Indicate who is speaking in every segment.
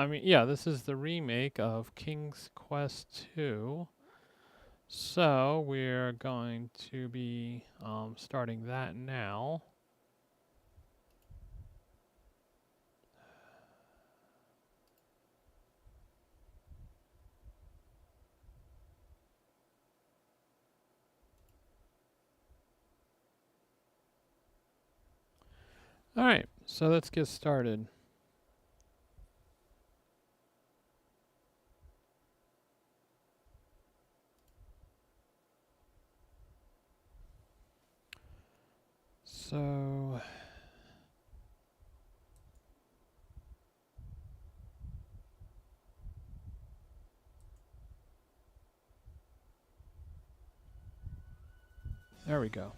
Speaker 1: Yeah, this is the remake of King's Quest 2. So we're going to be starting that now. All right, so let's get started. So there we go.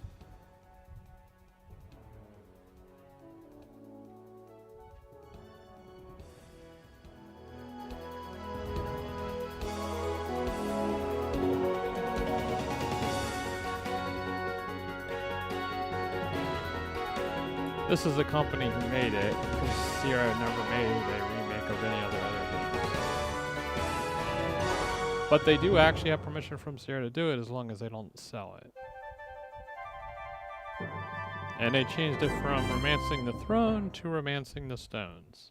Speaker 1: This is the company who made it, because Sierra never made a remake of any other game. But they do actually have permission from Sierra to do it as long as they don't sell it. And they changed it from Romancing the Throne to Romancing the Stones.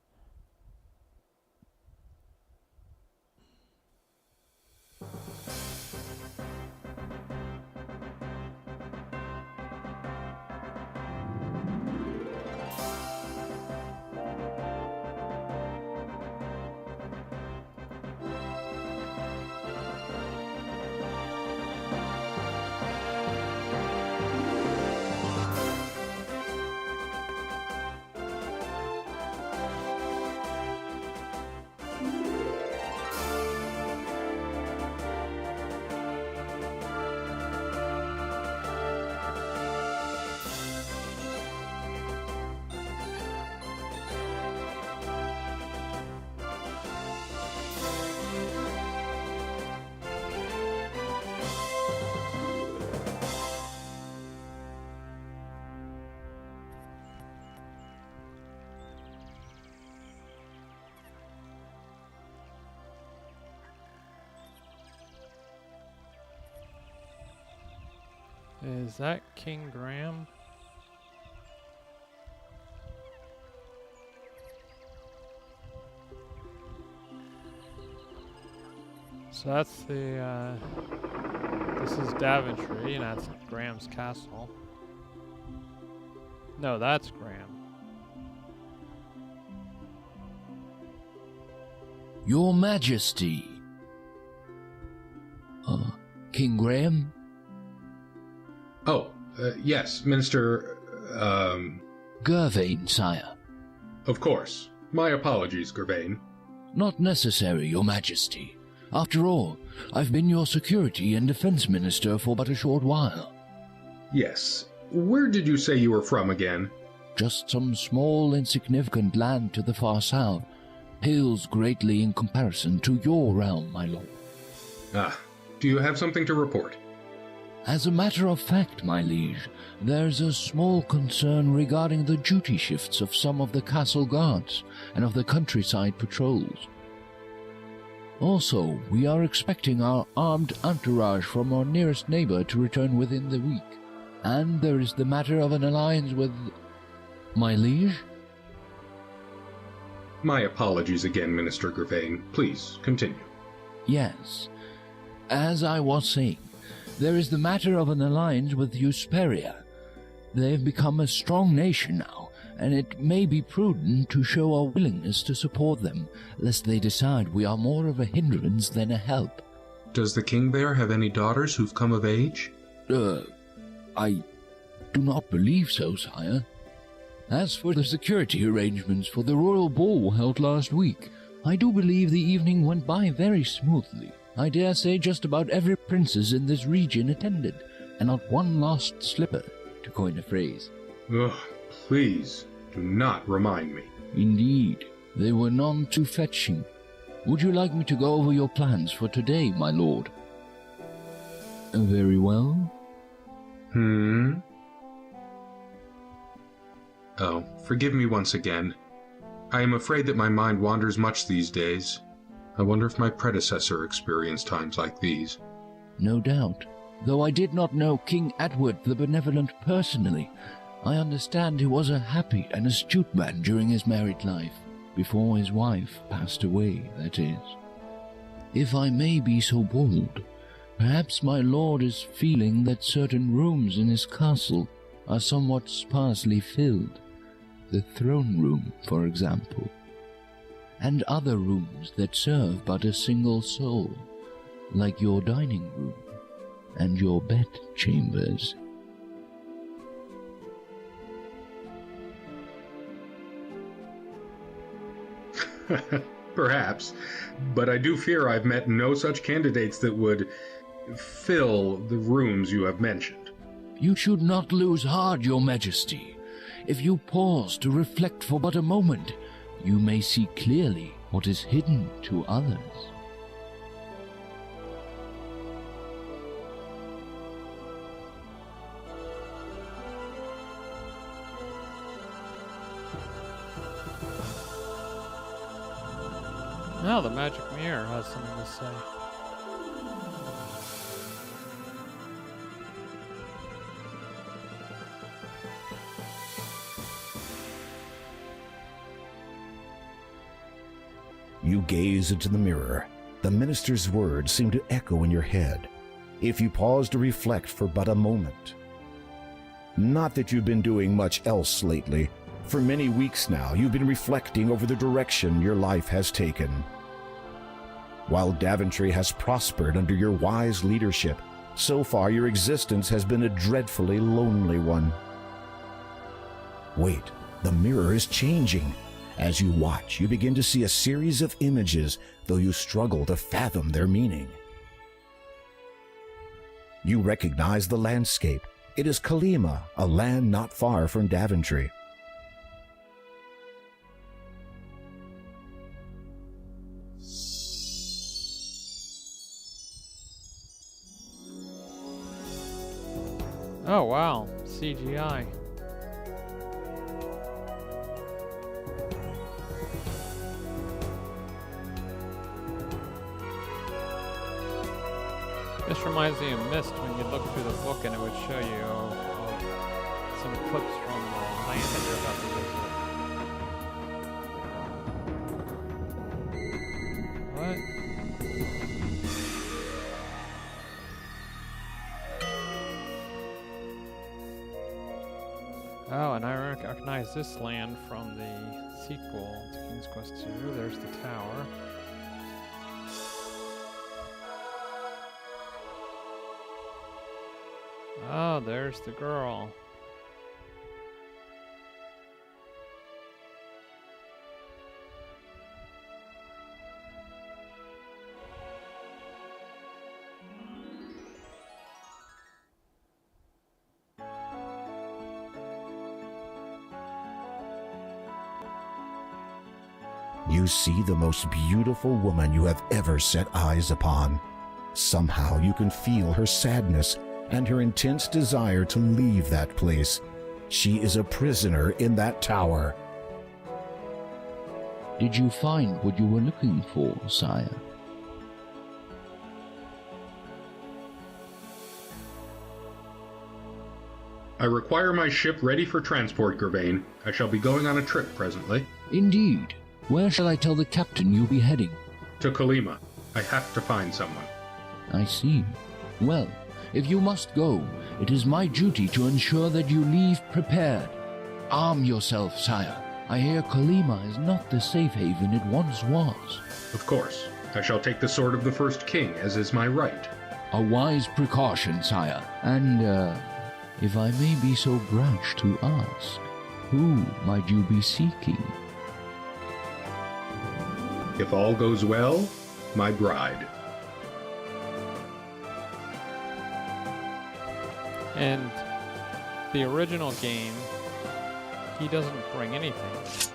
Speaker 1: Is that King Graham? So that's the, this is Daventry, and that's Graham's castle. No, that's Graham.
Speaker 2: Your Majesty. King Graham?
Speaker 3: Oh, yes, Minister,
Speaker 2: Gervain, sire.
Speaker 3: Of course. My apologies, Gervain.
Speaker 2: Not necessary, Your Majesty. After all, I've been your security and defense minister for but a short while.
Speaker 3: Yes. Where did you say you were from again?
Speaker 2: Just some small, insignificant land to the far south. Pales greatly in comparison to your realm, my lord.
Speaker 3: Ah, do you have something to report?
Speaker 2: As a matter of fact, my liege, there's a small concern regarding the duty shifts of some of the castle guards and of the countryside patrols. Also, we are expecting our armed entourage from our nearest neighbor to return within the week. And there is the matter of an alliance with... my liege?
Speaker 3: My apologies again, Minister Gervain. Please, continue.
Speaker 2: Yes. As I was saying, there is the matter of an alliance with Hesperia. They've become a strong nation now, and it may be prudent to show our willingness to support them, lest they decide we are more of a hindrance than a help.
Speaker 3: Does the king there have any daughters who've come of age?
Speaker 2: I do not believe so, sire. As for the security arrangements for the royal ball held last week, I do believe the evening went by very smoothly. I dare say just about every princess in this region attended, and not one lost slipper, to coin a phrase.
Speaker 3: Ugh, please, do not remind me.
Speaker 2: Indeed, they were none too fetching. Would you like me to go over your plans for today, my lord? Very well.
Speaker 3: Oh, forgive me once again. I am afraid that my mind wanders much these days. I wonder if my predecessor experienced times like these.
Speaker 2: No doubt. Though I did not know King Edward the Benevolent personally, I understand he was a happy and astute man during his married life, before his wife passed away, that is. If I may be so bold, perhaps my lord is feeling that certain rooms in his castle are somewhat sparsely filled. The throne room, for example, and other rooms that serve but a single soul, like your dining room and your bed chambers.
Speaker 3: Perhaps, but I do fear I've met no such candidates that would fill the rooms you have mentioned.
Speaker 2: You should not lose heart, your majesty. If you pause to reflect for but a moment, you may see clearly what is hidden to others.
Speaker 1: Now the magic mirror has something to say.
Speaker 4: You gaze into the mirror. The minister's words seem to echo in your head, if you pause to reflect for but a moment. Not that you've been doing much else lately. For many weeks now, you've been reflecting over the direction your life has taken. While Daventry has prospered under your wise leadership, so far your existence has been a dreadfully lonely one. Wait, the mirror is changing. As you watch, you begin to see a series of images, though you struggle to fathom their meaning. You recognize the landscape. It is Kalima, a land not far from Daventry.
Speaker 1: Oh wow, CGI. This reminds me of Myst when you look through the book and it would show you some clips from the land that you're about to visit. What? Oh, and I recognize this land from the sequel to King's Quest II. There's the tower. Oh, there's the girl.
Speaker 4: You see the most beautiful woman you have ever set eyes upon. Somehow you can feel her sadness and her intense desire to leave that place. She is a prisoner in that tower.
Speaker 2: Did you find what you were looking for, sire?
Speaker 3: I require my ship ready for transport, Gervain. I shall be going on a trip presently.
Speaker 2: Indeed. Where shall I tell the captain you'll be heading?
Speaker 3: To Kalima. I have to find someone.
Speaker 2: I see. Well, if you must go, it is my duty to ensure that you leave prepared. Arm yourself, sire. I hear Kalima is not the safe haven it once was.
Speaker 3: Of course. I shall take the sword of the first king, as is my right.
Speaker 2: A wise precaution, sire. And, if I may be so brash to ask, who might you be seeking?
Speaker 3: If all goes well, my bride.
Speaker 1: And the original game, he doesn't bring anything.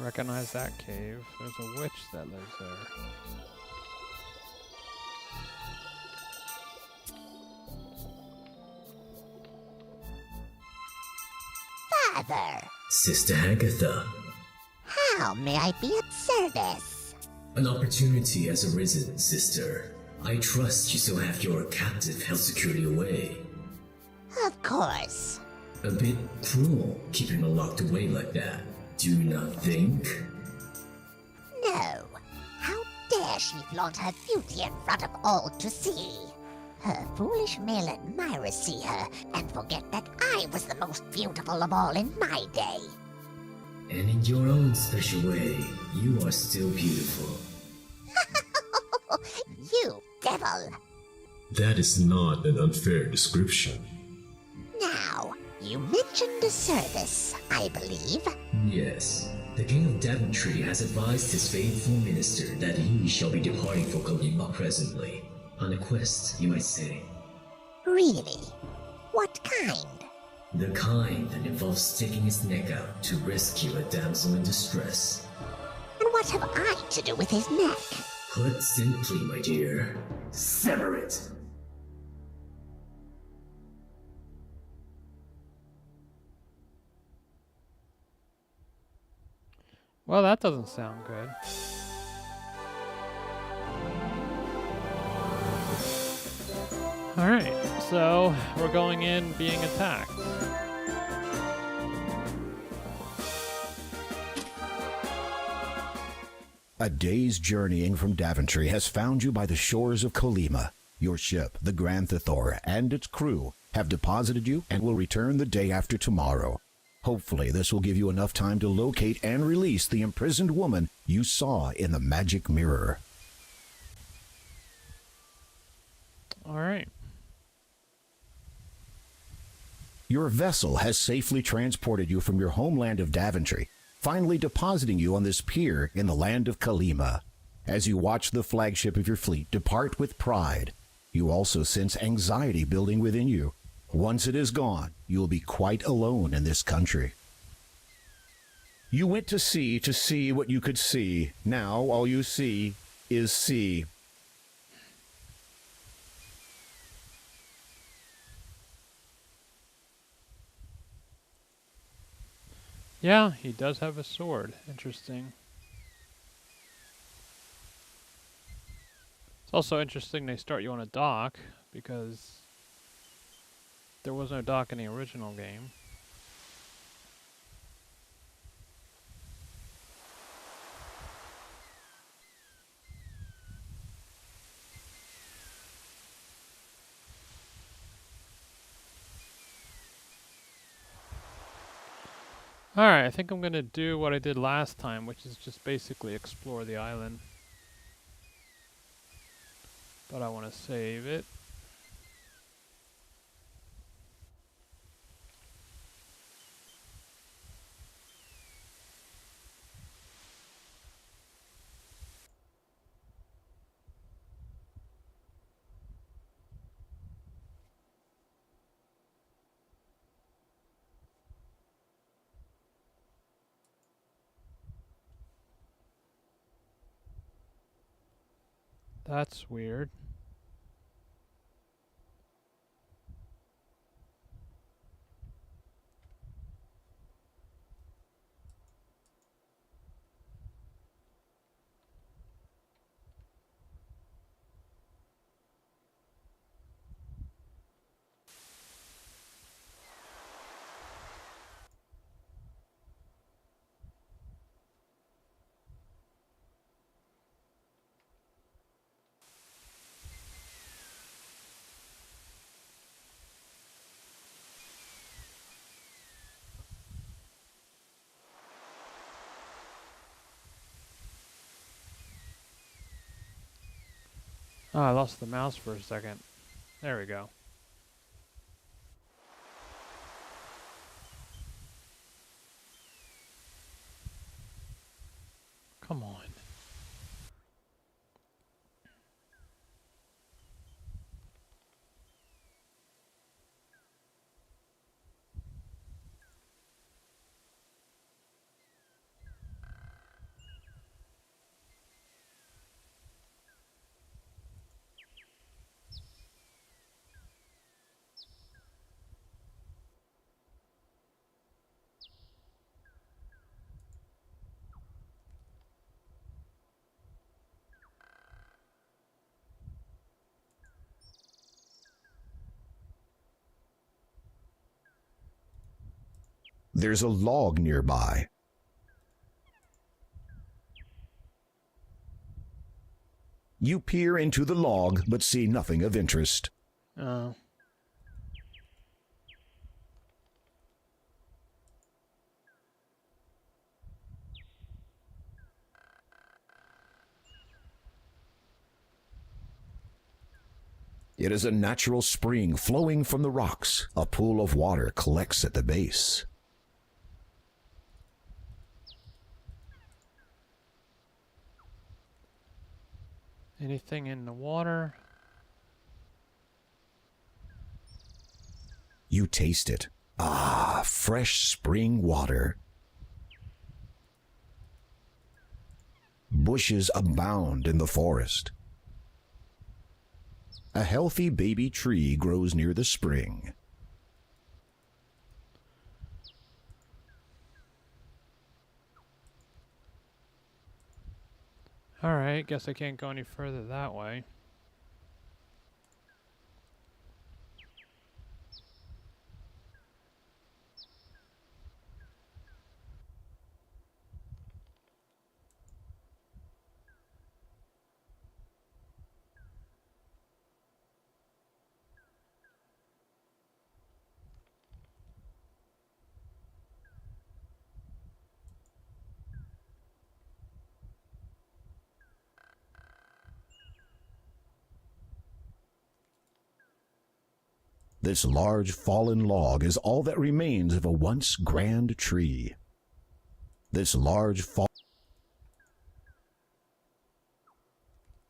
Speaker 1: Recognize that cave. There's a witch that lives there.
Speaker 5: Father,
Speaker 6: Sister Agatha,
Speaker 5: how may I be of service?
Speaker 6: an opportunity has arisen, sister. I trust you still have your captive held securely away.
Speaker 5: Of course.
Speaker 6: A bit cruel keeping her locked away like that, do you not think?
Speaker 5: No. How dare she flaunt her beauty in front of all to see? Her foolish male admirers see her and forget that I was the most beautiful of all in my day.
Speaker 6: And in your own special way, you are still beautiful.
Speaker 5: You devil!
Speaker 7: That is not an unfair description.
Speaker 5: Now, you mentioned a service, I believe.
Speaker 6: Yes, the King of Daventry has advised his faithful minister that he shall be departing for Kalima presently. On a quest, you might say.
Speaker 5: Really? What kind?
Speaker 6: The kind that involves sticking his neck out to rescue a damsel in distress.
Speaker 5: And what have I to do with his neck?
Speaker 6: Put simply, my dear, sever it.
Speaker 1: Well, that doesn't sound good. Alright, so we're going in being attacked.
Speaker 4: A day's journeying from Daventry has found you by the shores of Colima. Your ship, the Grand Thor, and its crew have deposited you and will return the day after tomorrow. Hopefully, this will give you enough time to locate and release the imprisoned woman you saw in the magic mirror.
Speaker 1: Alright.
Speaker 4: Your vessel has safely transported you from your homeland of Daventry, finally depositing you on this pier in the land of Kalima. As you watch the flagship of your fleet depart with pride, you also sense anxiety building within you. Once it is gone, you will be quite alone in this country. You went to see what you could see. Now all you see is sea.
Speaker 1: Yeah, he does have a sword. Interesting. It's also interesting they start you on a dock, because there was no dock in the original game. Alright, I think I'm gonna do what I did last time, which is just basically explore the island. But I want to save it. That's weird. Oh, I lost the mouse for a second. There we go. Come on.
Speaker 4: There's a log nearby. You peer into the log but see nothing of interest.
Speaker 1: Oh.
Speaker 4: It is a natural spring flowing from the rocks. A pool of water collects at the base.
Speaker 1: Anything in the water?
Speaker 4: You taste it. Ah, fresh spring water. Bushes abound in the forest. A healthy baby tree grows near the spring.
Speaker 1: Alright, guess I can't go any further that way.
Speaker 4: This large fallen log is all that remains of a once grand tree. This large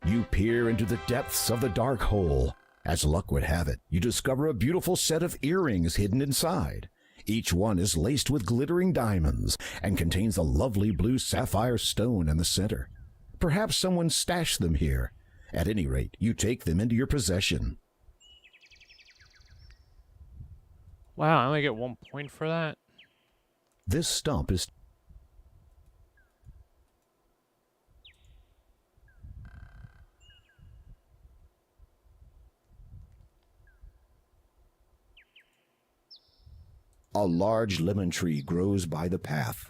Speaker 4: You peer into the depths of the dark hole. As luck would have it, you discover a beautiful set of earrings hidden inside. Each one is laced with glittering diamonds and contains a lovely blue sapphire stone in the center. Perhaps someone stashed them here. At any rate, you take them into your possession.
Speaker 1: Wow, I only get 1 point for that?
Speaker 4: This stump is a large lemon tree grows by the path.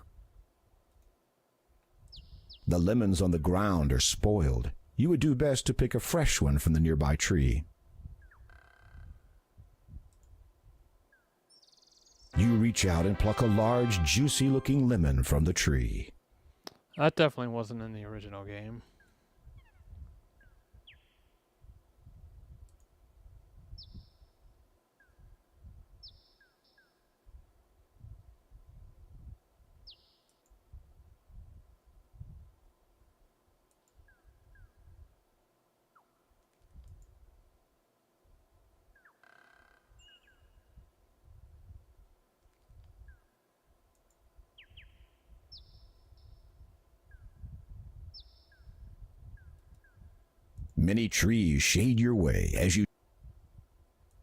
Speaker 4: The lemons on the ground are spoiled. You would do best to pick a fresh one from the nearby tree. You reach out and pluck a large, juicy-looking lemon from the tree.
Speaker 1: That definitely wasn't in the original game.
Speaker 4: Many trees shade your way as you...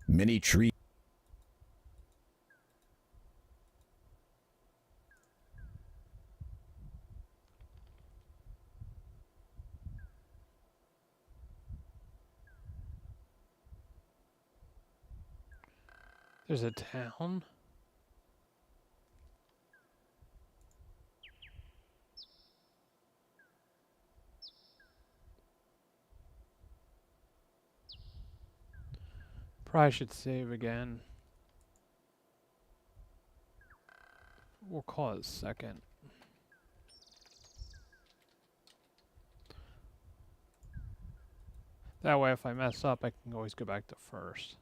Speaker 4: Many trees...
Speaker 1: There's a town? Probably should save again. We'll call it second. That way if I mess up, I can always go back to first.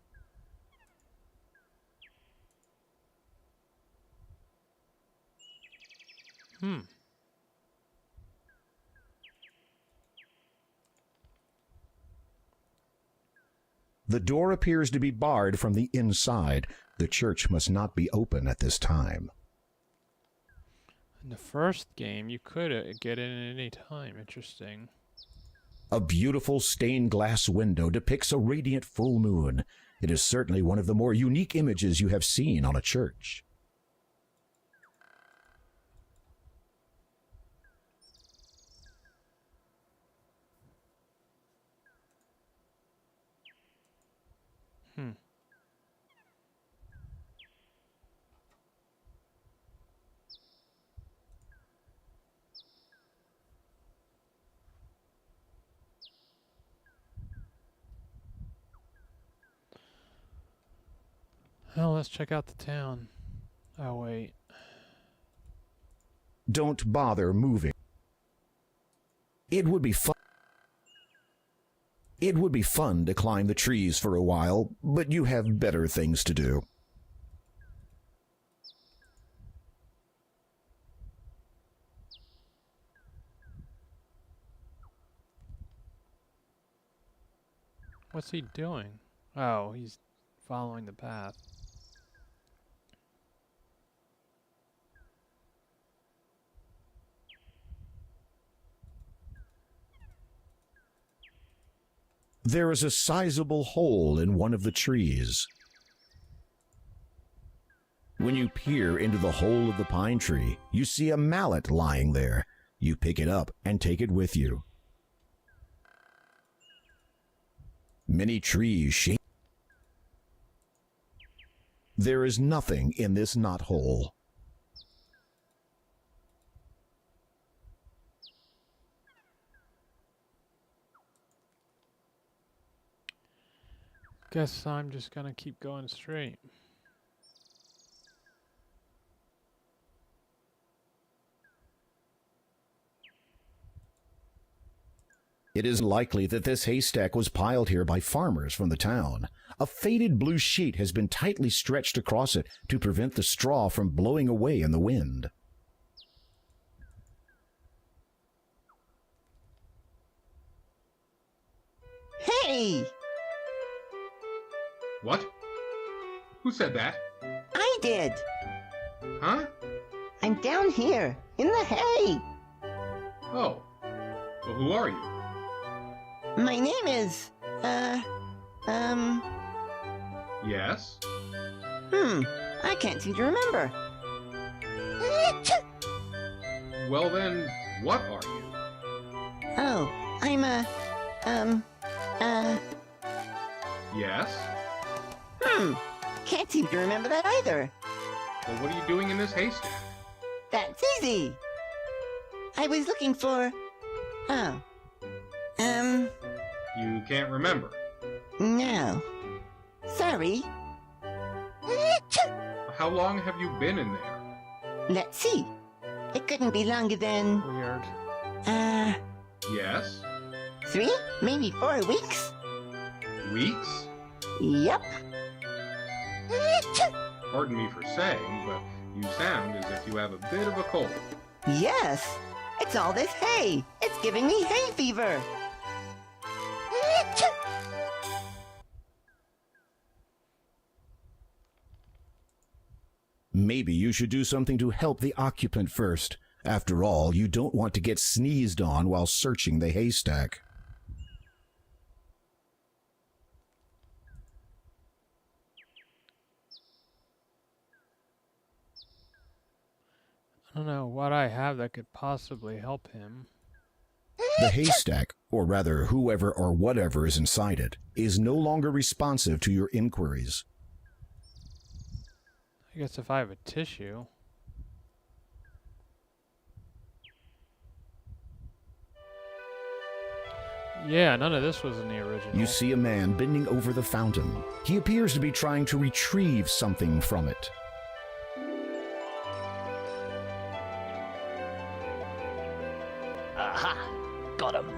Speaker 4: The door appears to be barred from the inside. The church must not be open at this time.
Speaker 1: In the first game, you could get in at any time. Interesting.
Speaker 4: A beautiful stained glass window depicts a radiant full moon. It is certainly one of the more unique images you have seen on a church.
Speaker 1: Well, let's check out the town. Oh, wait.
Speaker 4: Don't bother moving. It would be fun. It would be fun to climb the trees for a while, but you have better things to do.
Speaker 1: What's he doing? Oh, he's following the path.
Speaker 4: There is a sizable hole in one of the trees. When you peer into the hole of the pine tree, you see a mallet lying there. You pick it up and take it with you. Many trees shake. There is nothing in this knothole.
Speaker 1: Guess I'm just gonna keep going straight.
Speaker 4: It is likely that this haystack was piled here by farmers from the town. A faded blue sheet has been tightly stretched across it to prevent the straw from blowing away in the wind.
Speaker 8: Hey!
Speaker 3: What? Who said that?
Speaker 8: I did!
Speaker 3: Huh?
Speaker 8: I'm down here, in the hay!
Speaker 3: Oh. Well, who are you?
Speaker 8: My name is,
Speaker 3: Yes?
Speaker 8: I can't seem to remember.
Speaker 3: Well then, what are you?
Speaker 8: Oh, I'm
Speaker 3: Yes?
Speaker 8: Can't seem to remember that either.
Speaker 3: Well, what are you doing in this haystack?
Speaker 8: That's easy. I was looking for,
Speaker 3: You can't remember.
Speaker 8: no. Sorry.
Speaker 3: How long have you been in there?
Speaker 8: Let's see. It couldn't be longer than,
Speaker 1: Weird.
Speaker 3: Yes?
Speaker 8: 3, maybe 4 weeks.
Speaker 3: Weeks?
Speaker 8: Yep.
Speaker 3: Pardon me for saying, but you sound as if you have a bit of a cold.
Speaker 8: Yes. It's all this hay. It's giving me hay fever.
Speaker 4: Maybe you should do something to help the occupant first. After all, you don't want to get sneezed on while searching the haystack.
Speaker 1: I don't know what I have that could possibly help him.
Speaker 4: The haystack, or rather whoever or whatever is inside it, is no longer responsive to your inquiries.
Speaker 1: I guess if I have a tissue. Yeah, none of this was in the original.
Speaker 4: You see a man bending over the fountain. He appears to be trying to retrieve something from it.
Speaker 9: Aha! Got him.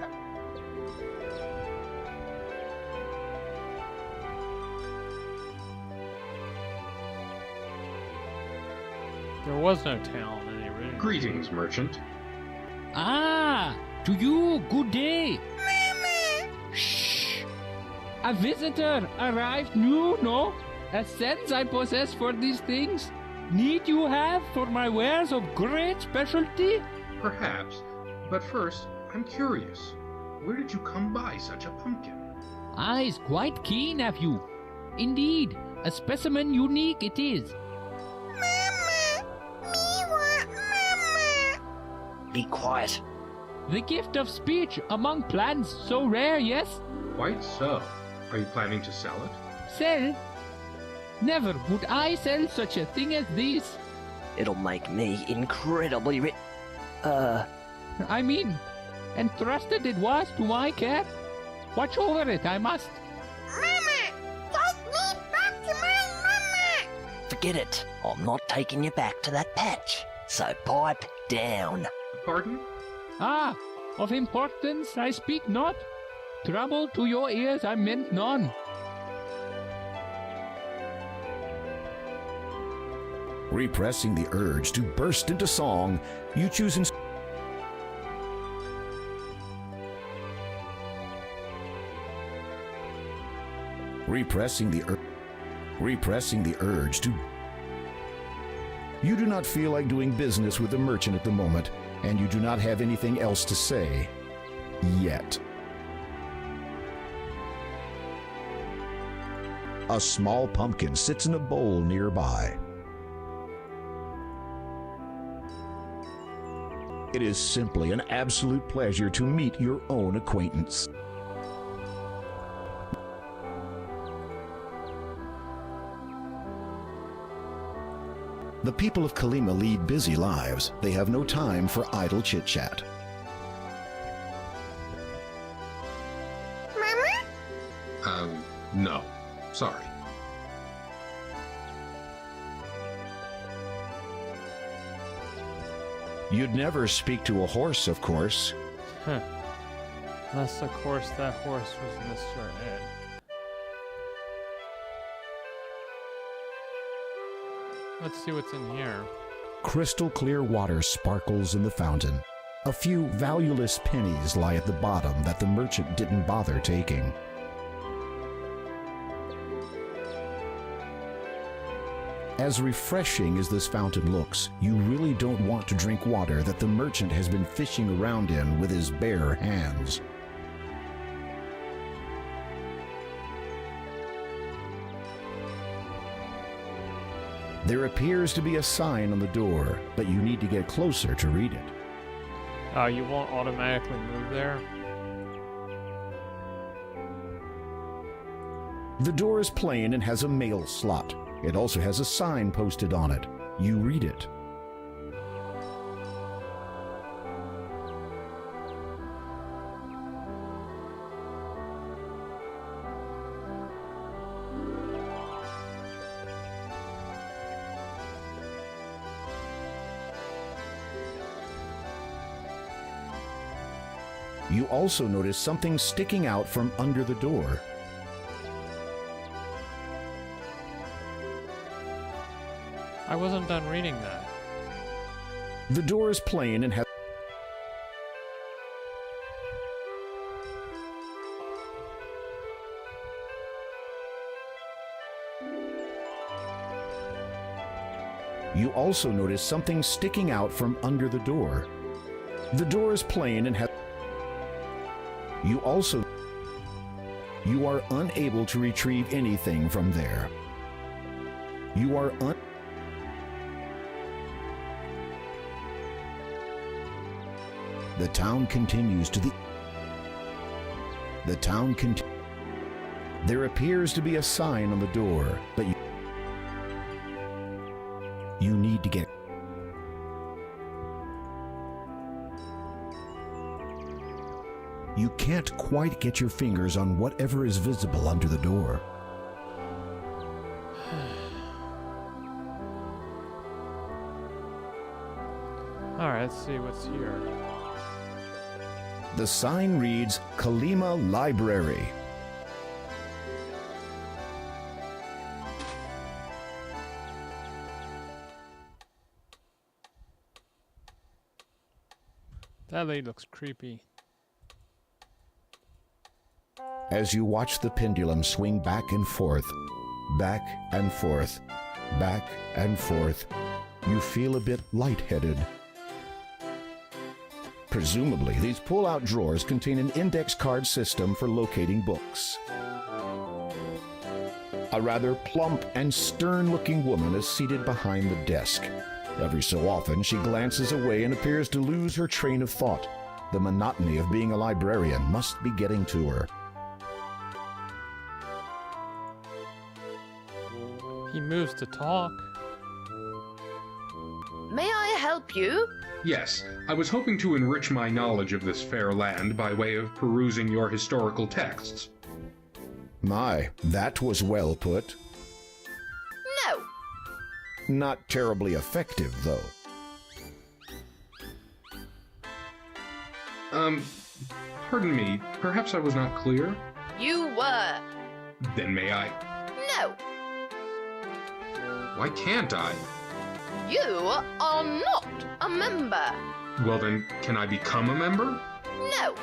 Speaker 1: There was no town in the original.
Speaker 3: Greetings, merchant.
Speaker 10: Ah, to you, good day. Shh. A visitor arrived new, no? A sense I possess for these things. Need you have for my wares of great specialty?
Speaker 3: Perhaps, but first, I'm curious. Where did you come by such a pumpkin?
Speaker 10: Eyes quite keen, have you? Indeed, a specimen unique it is.
Speaker 9: Be quiet.
Speaker 10: The gift of speech among plants so rare, yes?
Speaker 3: Quite so. Are you planning to sell it?
Speaker 10: Sell? Never would I sell such a thing as this.
Speaker 9: It'll make me incredibly rich.
Speaker 10: I mean, entrusted it was to my care. Watch over it, I must.
Speaker 5: Mama! Take me back to my mama!
Speaker 9: forget it. I'm not taking you back to that patch. So pipe down.
Speaker 3: Pardon?
Speaker 10: Ah, of importance I speak not. Trouble to your ears I meant none.
Speaker 4: Repressing the urge to burst into song, you choose repressing the urge to. You do not feel like doing business with the merchant at the moment, and you do not have anything else to say. Yet. A small pumpkin sits in a bowl nearby. It is simply an absolute pleasure to meet your own acquaintance. The people of Kalima lead busy lives. They have no time for idle chit-chat.
Speaker 3: No. Sorry.
Speaker 4: You'd never speak to a horse, of course.
Speaker 1: Huh. Unless, of course, that horse was Mr. Ed. Let's see what's in here.
Speaker 4: Crystal clear water sparkles in the fountain. A few valueless pennies lie at the bottom that the merchant didn't bother taking. As refreshing as this fountain looks, you really don't want to drink water that the merchant has been fishing around in with his bare hands. There appears to be a sign on the door, but you need to get closer to read it.
Speaker 1: You won't automatically move there?
Speaker 4: The door is plain and has a mail slot. It also has a sign posted on it. You read it. You also notice something sticking out from under the door.
Speaker 1: I wasn't done reading that.
Speaker 4: The door is plain and has... You also notice something sticking out from under the door. The door is plain and has... You are unable to retrieve anything from there. The town continues to the... There appears to be a sign on the door, but you need to get... You can't quite get your fingers on whatever is visible under the door.
Speaker 1: Alright, let's see what's here.
Speaker 4: The sign reads, Kalima Library.
Speaker 1: That lady looks creepy.
Speaker 4: As you watch the pendulum swing back and forth, back and forth, back and forth, you feel a bit lightheaded. Presumably, these pull-out drawers contain an index card system for locating books. A rather plump and stern-looking woman is seated behind the desk. Every so often, she glances away and appears to lose her train of thought. The monotony of being a librarian must be getting to her.
Speaker 1: He moves to talk.
Speaker 11: May I help you?
Speaker 3: Yes, I was hoping to enrich my knowledge of this fair land by way of perusing your historical texts.
Speaker 4: My, that was well put.
Speaker 11: No.
Speaker 4: Not terribly effective, though.
Speaker 3: Pardon me, perhaps I was not clear?
Speaker 11: You were.
Speaker 3: Then may I?
Speaker 11: No,
Speaker 3: Why can't I?
Speaker 11: you are not a member.
Speaker 3: Well then, can I become a member?
Speaker 11: No,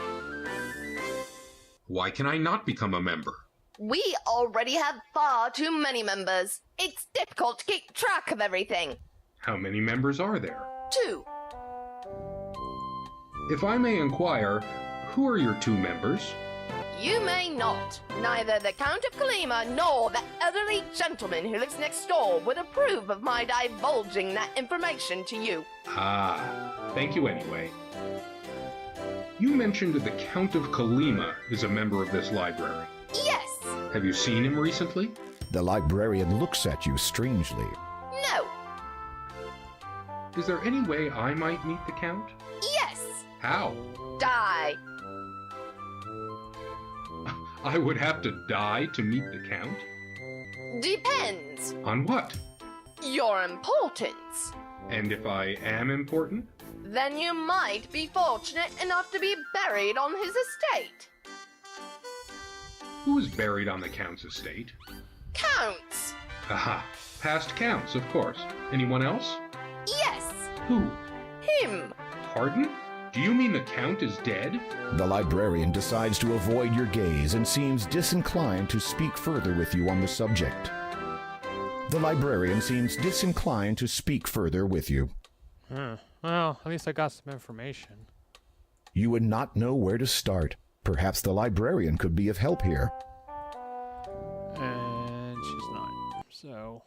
Speaker 3: Why can I not become a member?
Speaker 11: we already have far too many members. It's difficult to keep track of everything.
Speaker 3: How many members are there?
Speaker 11: 2.
Speaker 3: If I may inquire, who are your 2 members?
Speaker 11: You may not. Neither the Count of Kalima nor the elderly gentleman who lives next door would approve of my divulging that information to you.
Speaker 3: Ah, thank you anyway. You mentioned that the Count of Kalima is a member of this library.
Speaker 11: Yes.
Speaker 3: Have you seen him recently?
Speaker 4: The librarian looks at you strangely.
Speaker 11: No.
Speaker 3: Is there any way I might meet the Count?
Speaker 11: Yes.
Speaker 3: How?
Speaker 11: Die.
Speaker 3: I would have to die to meet the Count?
Speaker 11: Depends.
Speaker 3: On what?
Speaker 11: Your importance.
Speaker 3: And if I am important?
Speaker 11: Then you might be fortunate enough to be buried on his estate.
Speaker 3: Who is buried on the Count's estate?
Speaker 11: Counts.
Speaker 3: Aha, past Counts, of course. Anyone else?
Speaker 11: Yes.
Speaker 3: Who?
Speaker 11: Him.
Speaker 3: Pardon? Do you mean the Count is dead?
Speaker 4: The librarian decides to avoid your gaze and seems disinclined to speak further with you on the subject. The librarian seems disinclined to speak further with you.
Speaker 1: Well, at least I got some information.
Speaker 4: You would not know where to start. Perhaps the librarian could be of help here.
Speaker 1: And she's not. So,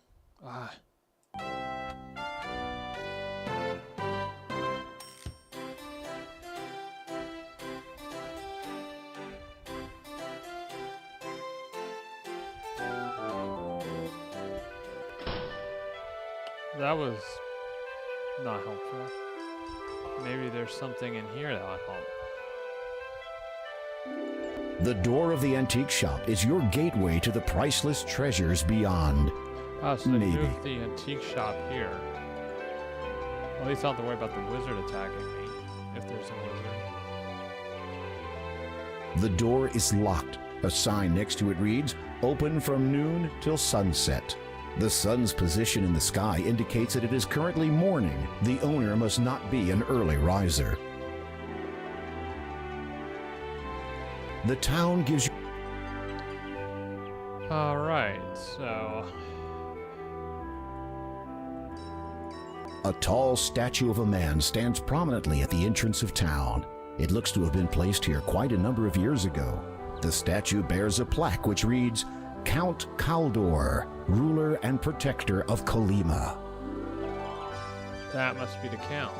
Speaker 1: that was not helpful. Maybe there's something in here that would help.
Speaker 4: The door of the antique shop is your gateway to the priceless treasures beyond.
Speaker 1: Oh, so they
Speaker 4: Maybe.
Speaker 1: moved the antique shop here. Well, at least I don't have to worry about the wizard attacking me, if there's a wizard.
Speaker 4: The door is locked. A sign next to it reads, "Open from noon till sunset." The sun's position in the sky indicates that it is currently morning. The owner must not be an early riser. The town gives you...
Speaker 1: Alright, so...
Speaker 4: A tall statue of a man stands prominently at the entrance of town. It looks to have been placed here quite a number of years ago. The statue bears a plaque which reads, Count Kaldor, ruler and protector of Kalima.
Speaker 1: That must be the Count.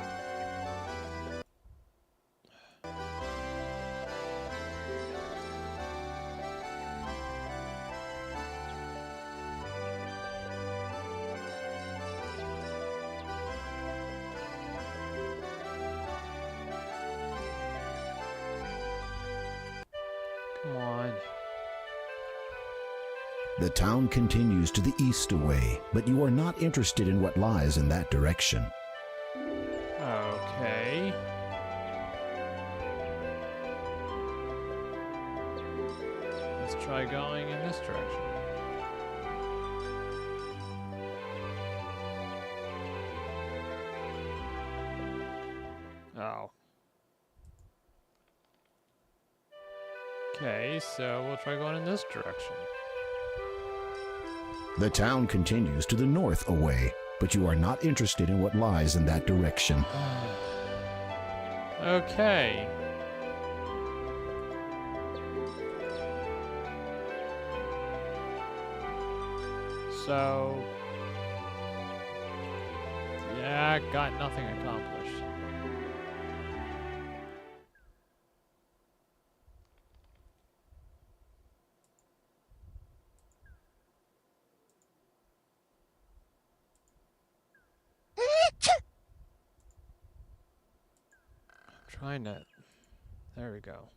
Speaker 1: Come on.
Speaker 4: The town continues to the east away, but you are not interested in what lies in that direction.
Speaker 1: Okay. Let's try going in this direction. Oh. Okay, so we'll try going in this direction.
Speaker 4: The town continues to the north away, but you are not interested in what lies in that direction.
Speaker 1: Okay. So, yeah, got nothing accomplished. Trying to... There we go.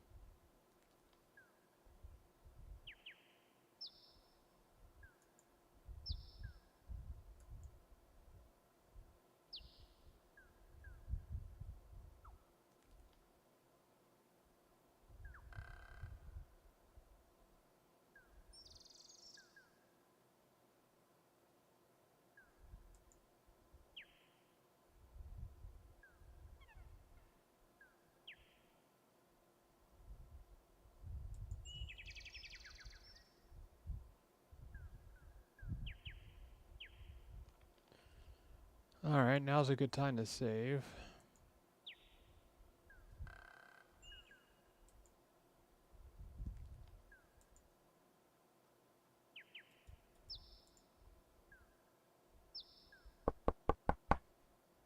Speaker 1: Alright, now's a good time to save.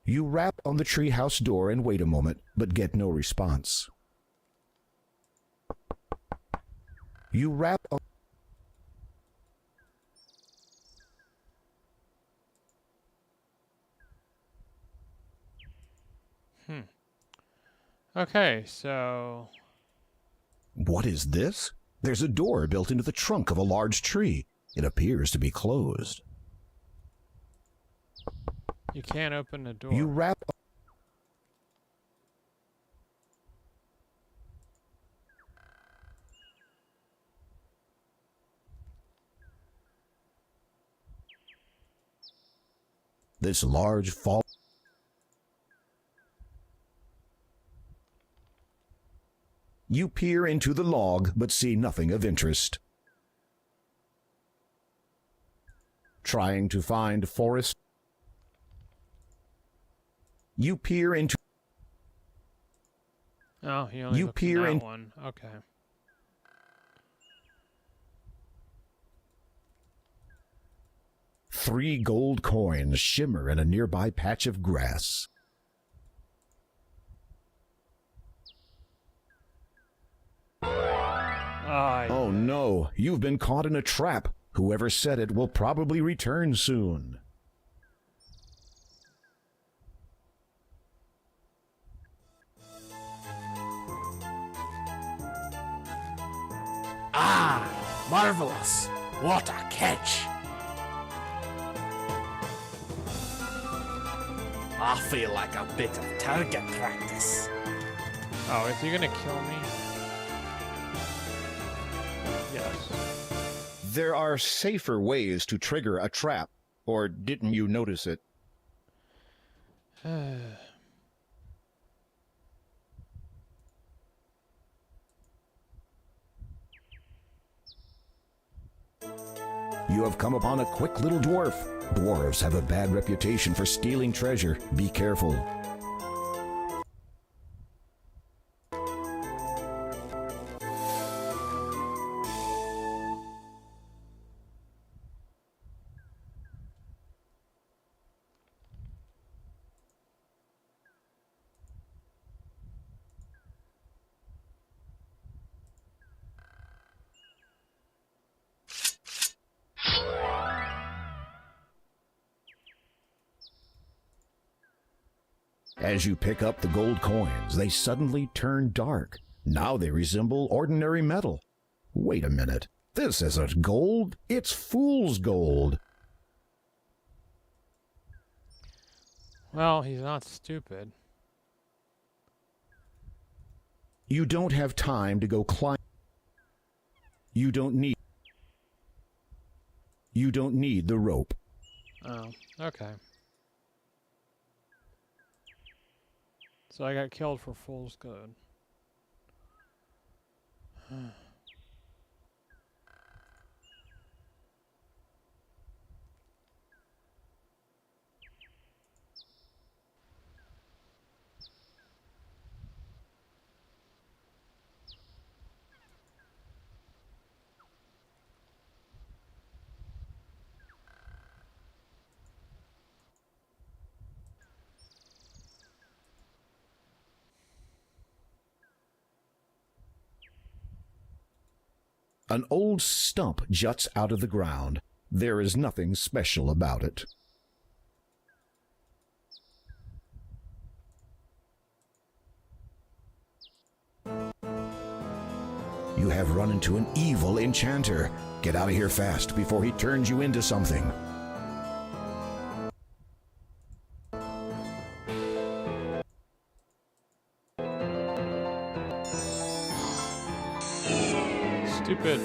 Speaker 4: You rap on the treehouse door and wait a moment, but get no response. You rap on...
Speaker 1: Okay, so...
Speaker 4: What is this? There's a door built into the trunk of a large tree. It appears to be closed.
Speaker 1: You can't open the door.
Speaker 4: You rap... This large fall... You peer into the log, but see nothing of interest. Trying to find forest... You peer into...
Speaker 1: Oh, he only
Speaker 4: You
Speaker 1: looked
Speaker 4: peer
Speaker 1: in
Speaker 4: in...
Speaker 1: that one. Okay.
Speaker 4: Three gold coins shimmer in a nearby patch of grass. Oh no, you've been caught in a trap. Whoever set it will probably return soon.
Speaker 12: Ah, marvelous. What a catch. I feel like a bit of target practice.
Speaker 1: Oh, is he gonna kill me? Yes.
Speaker 4: There are safer ways to trigger a trap, or didn't you notice it? You have come upon a quick little dwarf. Dwarves have a bad reputation for stealing treasure. Be careful. As you pick up the gold coins, they suddenly turn dark. Now they resemble ordinary metal. Wait a minute. This isn't gold. It's fool's gold.
Speaker 1: Well, he's not stupid.
Speaker 4: You don't have time to go climb. You don't need the rope.
Speaker 1: Oh, okay. So I got killed for fool's gold.
Speaker 4: An old stump juts out of the ground. There is nothing special about it. You have run into an evil enchanter. Get out of here fast before he turns you into something.
Speaker 1: Stupid.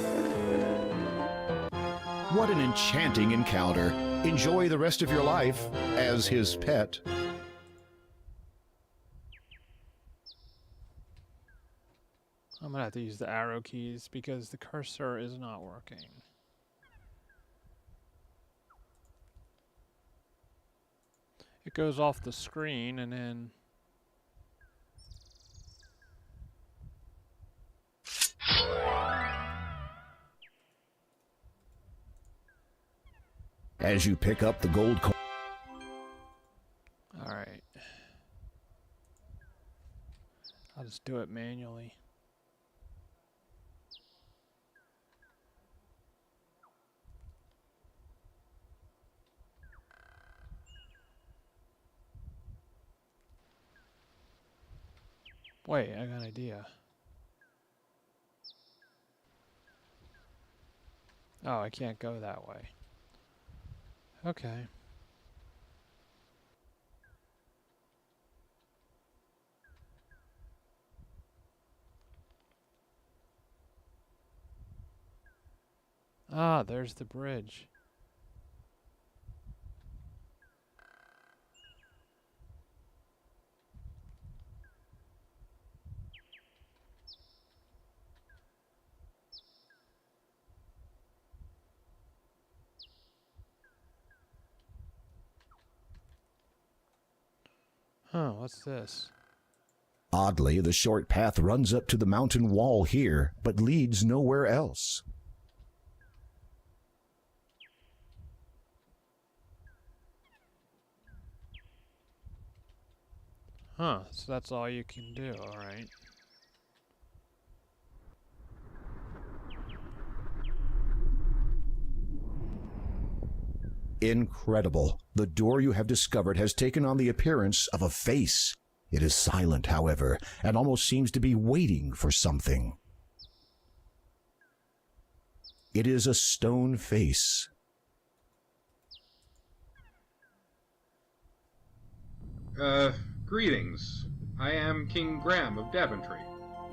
Speaker 4: What an enchanting encounter. Enjoy the rest of your life as his pet.
Speaker 1: I'm gonna have to use the arrow keys because the cursor is not working. it goes off the screen and then...
Speaker 4: As you pick up the gold coin.
Speaker 1: Alright. I'll just do it manually. Wait, I got an idea. Oh, I can't go that way. Okay. Ah, there's the bridge. Huh, what's this?
Speaker 4: Oddly, the short path runs up to the mountain wall here, but leads nowhere else.
Speaker 1: Huh, so that's all you can do, alright.
Speaker 4: Incredible. The door you have discovered has taken on the appearance of a face. It is silent, however, and almost seems to be waiting for something. It is a stone face.
Speaker 3: Greetings. I am King Graham of Daventry.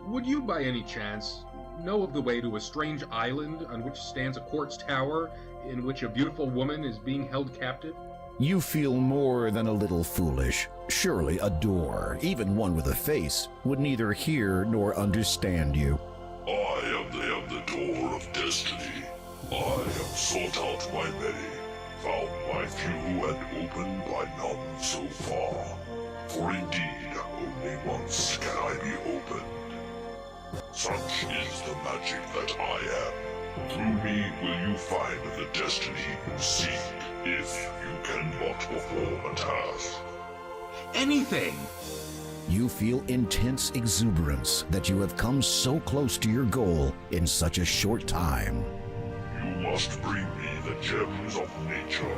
Speaker 3: Would you, by any chance, know of the way to a strange island on which stands a quartz tower in which a beautiful woman is being held captive?
Speaker 4: You feel more than a little foolish. Surely a door, even one with a face, would neither hear nor understand you.
Speaker 7: I am the door of destiny. I am sought out by many, found by few, and opened by none so far. For indeed, only once can I be opened. Such is the magic that I am. Through me will you find the destiny you seek, if you can but perform a task.
Speaker 3: Anything!
Speaker 4: You feel intense exuberance that you have come so close to your goal in such a short time.
Speaker 7: You must bring me the gems of nature.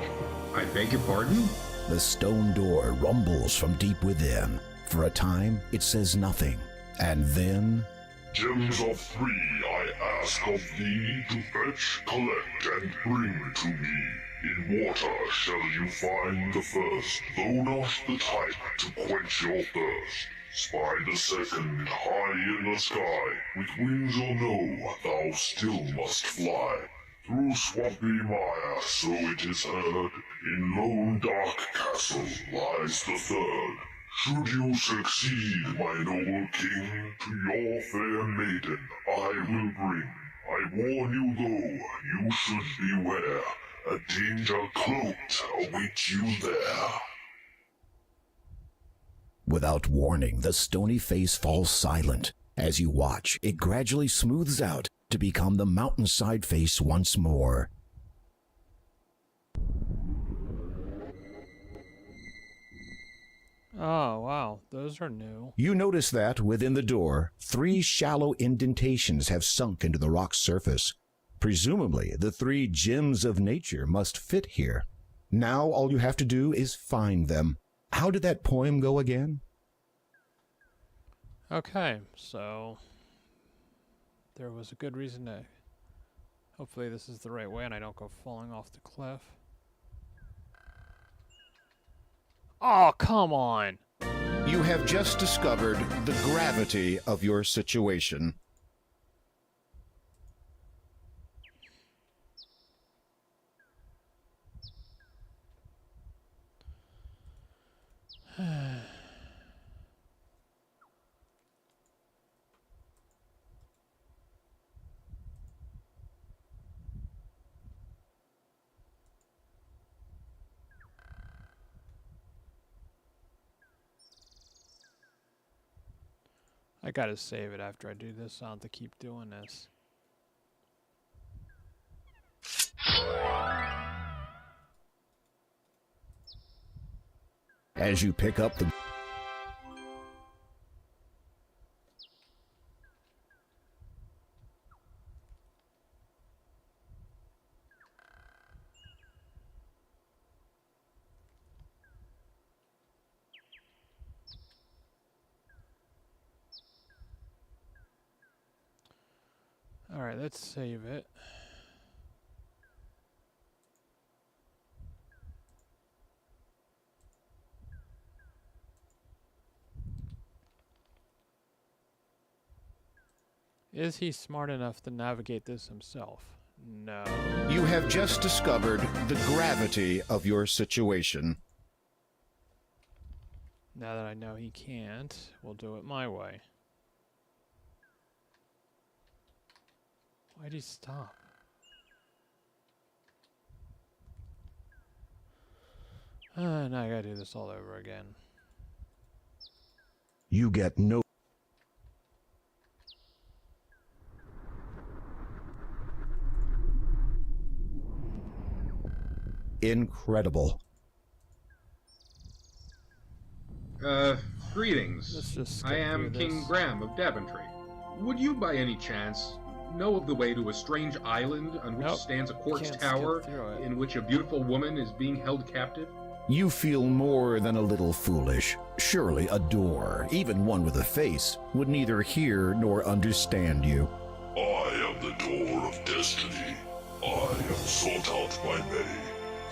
Speaker 3: I beg your pardon?
Speaker 4: The stone door rumbles from deep within. For a time, it says nothing. And then...
Speaker 7: Gems of 3 I ask of thee to fetch, collect, and bring to me. In water shall you find the first, though not the type to quench your thirst. Spy the second, high in the sky, with wings or no, thou still must fly. Through swampy mire, so it is heard, in lone dark castle lies the third. Should you succeed, my noble king, to your fair maiden I will bring. I warn you though, you should beware, a danger cloaked awaits you there.
Speaker 4: Without warning, the stony face falls silent. As you watch, it gradually smooths out to become the mountainside face once more.
Speaker 1: Oh, wow, those are new.
Speaker 4: You notice that, within the door, 3 shallow indentations have sunk into the rock's surface. Presumably, the 3 gems of nature must fit here. Now all you have to do is find them. How did that poem go again?
Speaker 1: Okay, so there was a good reason to... Hopefully this is the right way and I don't go falling off the cliff. Oh, come on!
Speaker 4: You have just discovered the gravity of your situation.
Speaker 1: I gotta save it after I do this. I'll have to keep doing this.
Speaker 4: As you pick up the...
Speaker 1: Alright, let's save it. Is he smart enough to navigate this himself? No.
Speaker 4: You have just discovered the gravity of your situation.
Speaker 1: Now that I know he can't, we'll do it my way. Why'd he stop? Now I gotta do this all over again.
Speaker 4: You get no... Incredible.
Speaker 3: Greetings.
Speaker 1: Let's just skip
Speaker 3: I am
Speaker 1: through
Speaker 3: King
Speaker 1: this.
Speaker 3: Graham of Daventry. Would you by any chance know of the way to a strange island on which
Speaker 1: Nope,
Speaker 3: stands a quartz
Speaker 1: can't
Speaker 3: tower
Speaker 1: skip through it.
Speaker 3: in which a beautiful woman is being held captive?
Speaker 4: You feel more than a little foolish. Surely a door, even one with a face, would neither hear nor understand you.
Speaker 7: I am the door of destiny. I am sought out by many,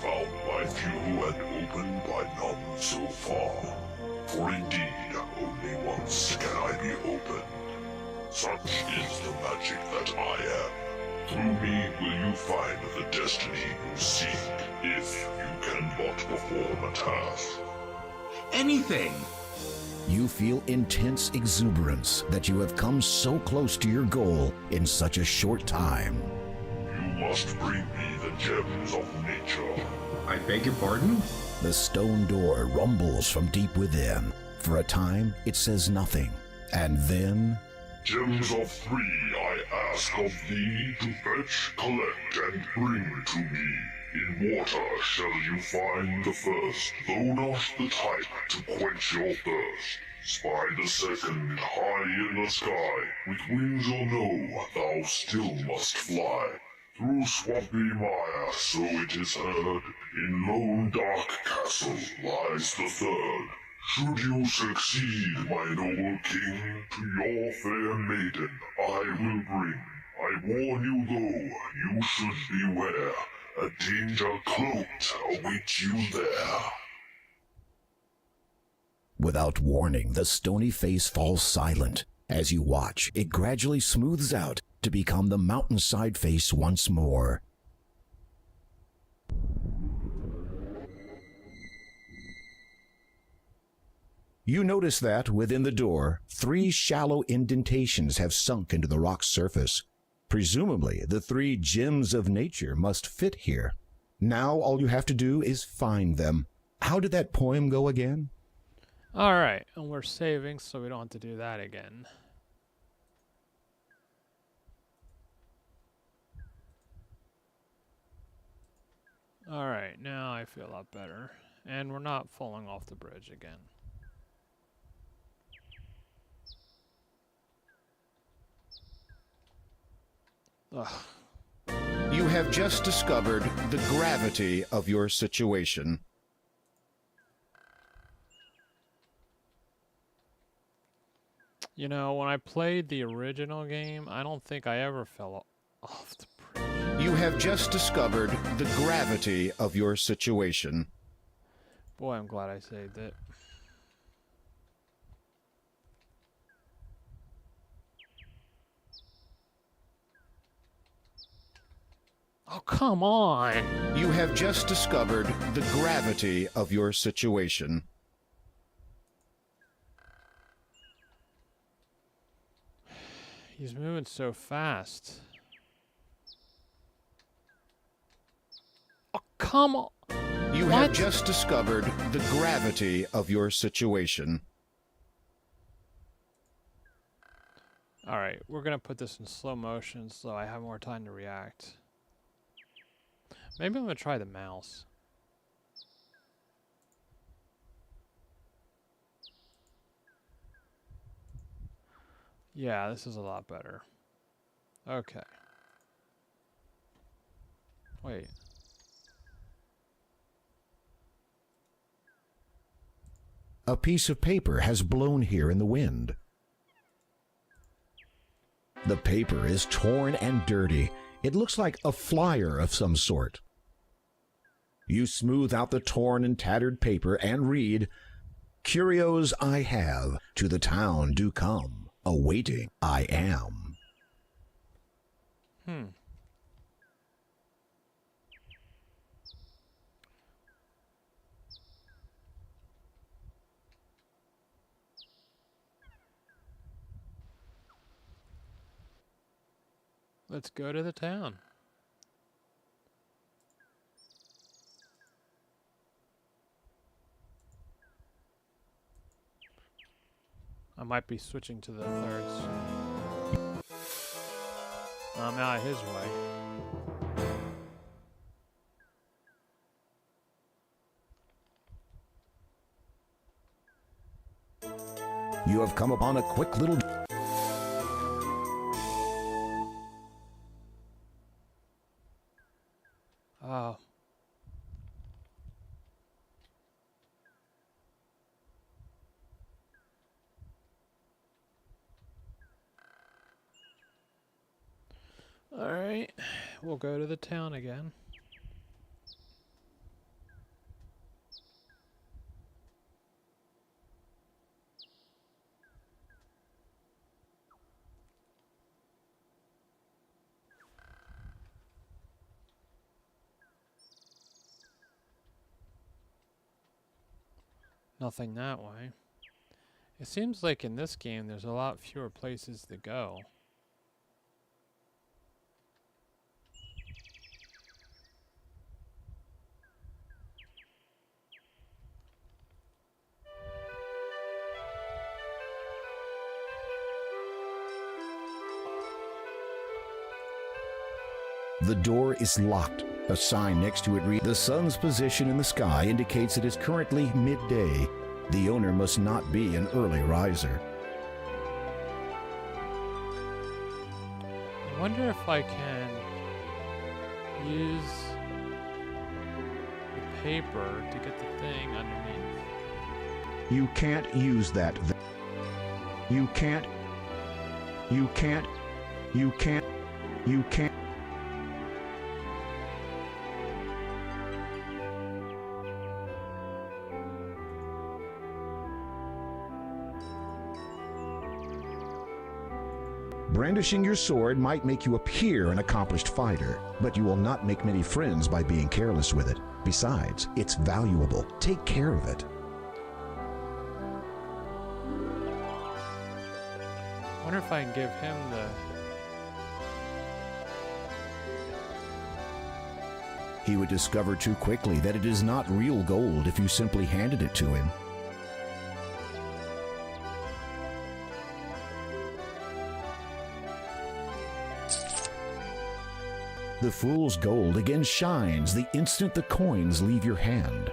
Speaker 7: found by few, and opened by none so far. For indeed, only once can I be opened. Such is the magic that I am. Through me will you find the destiny you seek, if you can but perform a task.
Speaker 3: Anything!
Speaker 4: You feel intense exuberance that you have come so close to your goal in such a short time.
Speaker 7: You must bring me the gems of nature.
Speaker 3: I beg your pardon?
Speaker 4: The stone door rumbles from deep within. For a time, it says nothing. And then...
Speaker 7: Gems of three I ask of thee to fetch, collect, and bring to me. In water shall you find the first, though not the type to quench your thirst. Spy the second, high in the sky, with wings or no, thou still must fly. Through swampy mire, so it is heard, in lone dark castle lies the third. Should you succeed, my noble king, to your fair maiden I will bring. I warn you though, you should beware, a danger cloaked awaits you there.
Speaker 4: Without warning, the stony face falls silent. As you watch, it gradually smooths out to become the mountainside face once more. You notice that, within the door, 3 shallow indentations have sunk into the rock's surface. Presumably, the 3 gems of nature must fit here. Now all you have to do is find them. How did that poem go again?
Speaker 1: Alright, and we're saving so we don't have to do that again. Alright, now I feel a lot better. And we're not falling off the bridge again. Ugh.
Speaker 4: You have just discovered the gravity of your situation.
Speaker 1: You know, when I played the original game, I don't think I ever fell off the bridge.
Speaker 4: You have just discovered the gravity of your situation.
Speaker 1: Boy, I'm glad I saved it. Oh, come on!
Speaker 4: You have just discovered the gravity of your situation.
Speaker 1: He's moving so fast. Oh, come on!
Speaker 4: You
Speaker 1: What?
Speaker 4: have just discovered the gravity of your situation.
Speaker 1: Alright, we're gonna put this in slow motion so I have more time to react. Maybe I'm gonna try the mouse. Yeah, this is a lot better. Okay. Wait.
Speaker 4: A piece of paper has blown here in the wind. The paper is torn and dirty. It looks like a flyer of some sort. You smooth out the torn and tattered paper and read, "Curios I have, to the town do come, awaiting I am."
Speaker 1: Let's go to the town. I might be switching to the thirds. I'm out of his way.
Speaker 4: You have come upon a quick little...
Speaker 1: Oh. Alright, we'll go to the town again. Nothing that way. It seems like in this game there's a lot fewer places to go.
Speaker 4: The door is locked. A sign next to it reads, "The sun's position in the sky indicates it is currently midday. The owner must not be an early riser."
Speaker 1: I wonder if I can use the paper to get the thing underneath.
Speaker 4: You can't use that. You can't. You can't. You can't. You can't. Brandishing your sword might make you appear an accomplished fighter, but you will not make many friends by being careless with it. Besides, it's valuable. Take care of it.
Speaker 1: I wonder if I can give him the...
Speaker 4: He would discover too quickly that it is not real gold if you simply handed it to him. The fool's gold again shines the instant the coins leave your hand.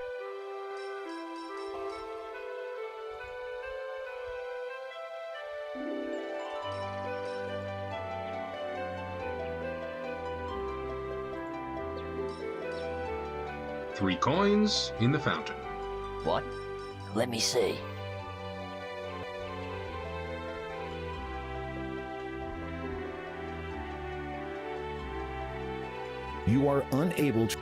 Speaker 3: Three coins in the fountain.
Speaker 9: What? Let me see.
Speaker 4: You are unable to...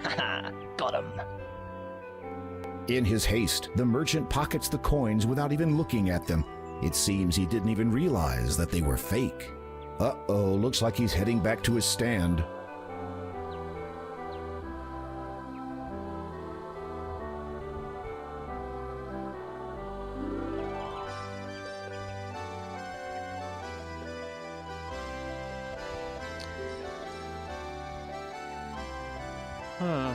Speaker 9: Haha, got him.
Speaker 4: In his haste, the merchant pockets the coins without even looking at them. It seems he didn't even realize that they were fake. Uh-oh, looks like he's heading back to his stand.
Speaker 1: Huh.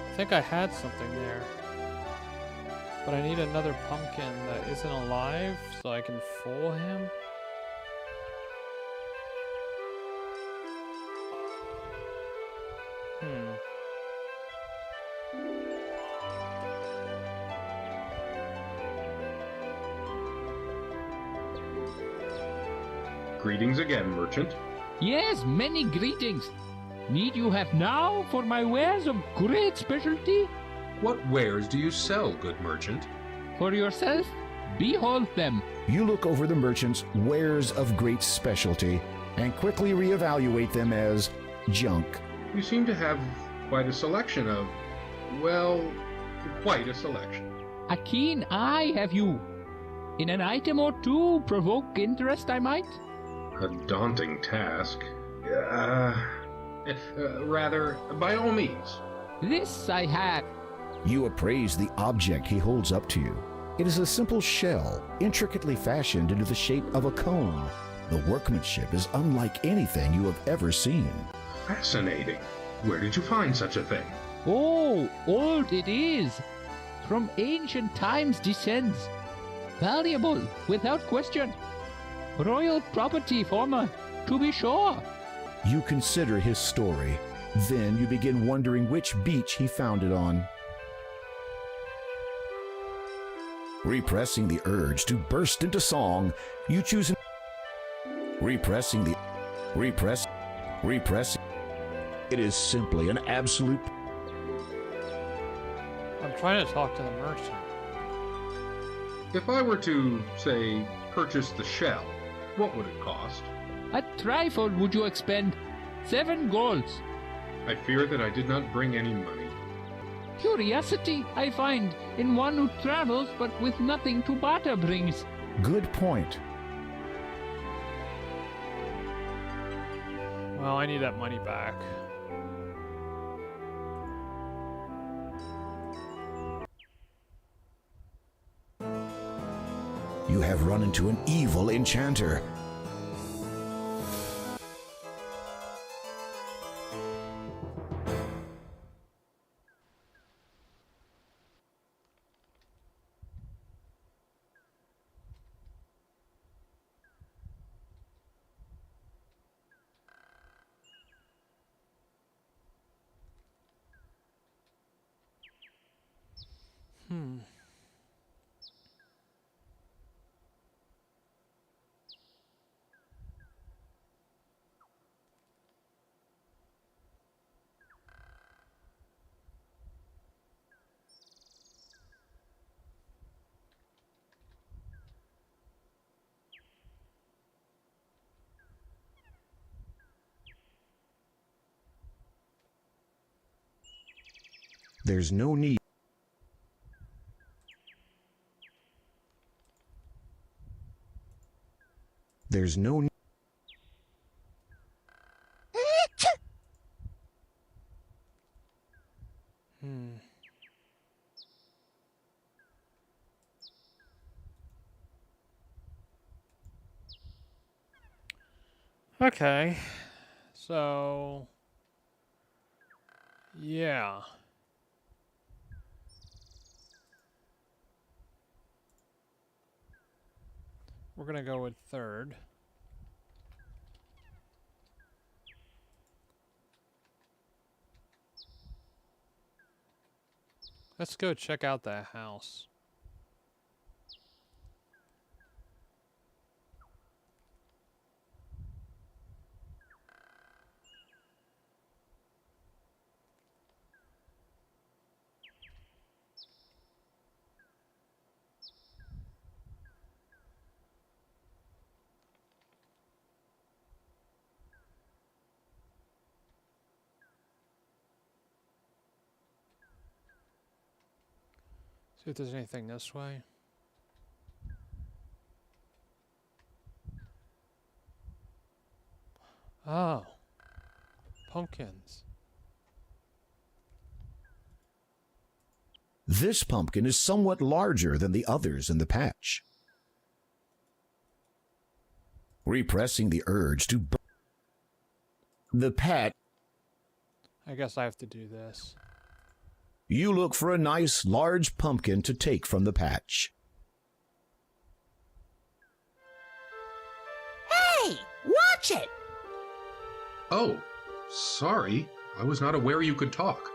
Speaker 1: I think I had something there. But I need another pumpkin that isn't alive so I can fool him.
Speaker 3: Greetings again, merchant.
Speaker 10: Yes, many greetings. Need you have now for my wares of great specialty?
Speaker 3: What wares do you sell, good merchant?
Speaker 10: For yourself, behold them.
Speaker 4: You look over the merchant's wares of great specialty and quickly reevaluate them as junk.
Speaker 3: You seem to have quite a selection of, well, quite a selection.
Speaker 10: A keen eye have you. In an item or two provoke interest, I might?
Speaker 3: A daunting task. Rather, by all means.
Speaker 10: This I have.
Speaker 4: You appraise the object he holds up to you. It is a simple shell, intricately fashioned into the shape of a cone. The workmanship is unlike anything you have ever seen.
Speaker 3: Fascinating. Where did you find such a thing?
Speaker 10: Oh, old it is. From ancient times descends. Valuable, without question. Royal property, former, to be sure.
Speaker 4: You consider his story. Then you begin wondering which beach he found it on. Repressing the urge to burst into song, you choose repress. It is simply an absolute.
Speaker 1: I'm trying to talk to the merchant.
Speaker 3: If I were to, say, purchase the shell, what would it cost?
Speaker 10: A trifle would you expend? 7 golds.
Speaker 3: I fear that I did not bring any money.
Speaker 10: Curiosity, I find, in one who travels but with nothing to barter brings.
Speaker 4: Good point.
Speaker 1: Well, I need that money back.
Speaker 4: You have run into an evil enchanter. There's no need. There's no need.
Speaker 1: Okay. So, yeah. We're going to go with third. Let's go check out that house. See if there's anything this way. Oh. Pumpkins.
Speaker 4: This pumpkin is somewhat larger than the others in the patch. repressing the urge to the patch.
Speaker 1: I guess I have to do this.
Speaker 4: You look for a nice, large pumpkin to take from the patch.
Speaker 5: Hey, watch it!
Speaker 3: Oh, sorry. I was not aware you could talk.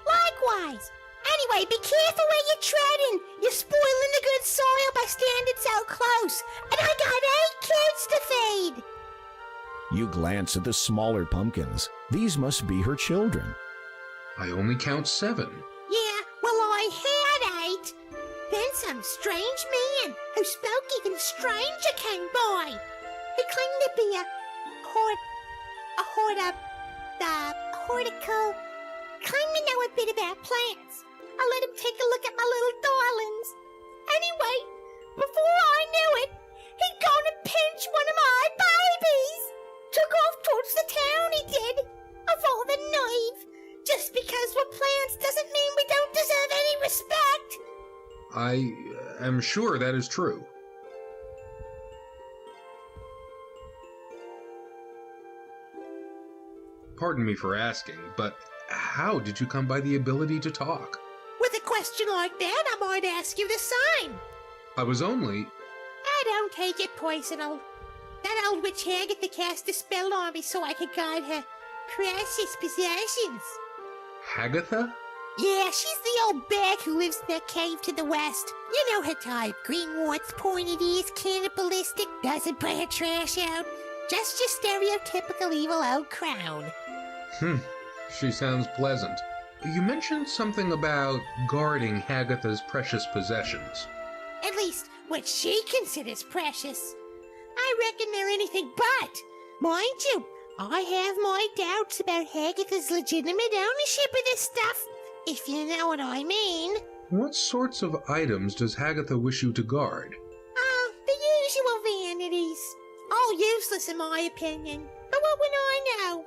Speaker 5: Likewise. Anyway, be careful where you're treading. You're spoiling the good soil by standing so close. And I got 8 kids to feed.
Speaker 4: You glance at the smaller pumpkins. These must be her children.
Speaker 3: I only count 7.
Speaker 5: Yeah, well, I had 8. Then some strange man who spoke even stranger came by. He claimed to be a horticle. Claimed to know a bit about plants. I let him take a look at my little darlings. Anyway, before I knew it, he'd gone and pinched one of my babies. Took off towards the town, he did. Of all the naive. Just because we're plants doesn't mean we don't deserve any respect.
Speaker 3: I am sure that is true. Pardon me for asking, but how did you come by the ability to talk?
Speaker 5: With a question like that, I might ask you the same.
Speaker 3: I was only...
Speaker 5: I don't take it personal. That old witch Agatha cast a spell on me so I could guard her precious possessions.
Speaker 3: Hagatha?
Speaker 5: Yeah, she's the old bag who lives in that cave to the west. You know her type. Green warts, pointed ears, cannibalistic, doesn't put her trash out. Just your stereotypical evil old crown.
Speaker 3: She sounds pleasant. You mentioned something about guarding Hagatha's precious possessions.
Speaker 5: At least, what she considers precious. I reckon they're anything but. Mind you, I have my doubts about Hagatha's legitimate ownership of this stuff, if you know what I mean.
Speaker 3: What sorts of items does Hagatha wish you to guard?
Speaker 5: Oh, the usual vanities. All useless in my opinion. But what would I know?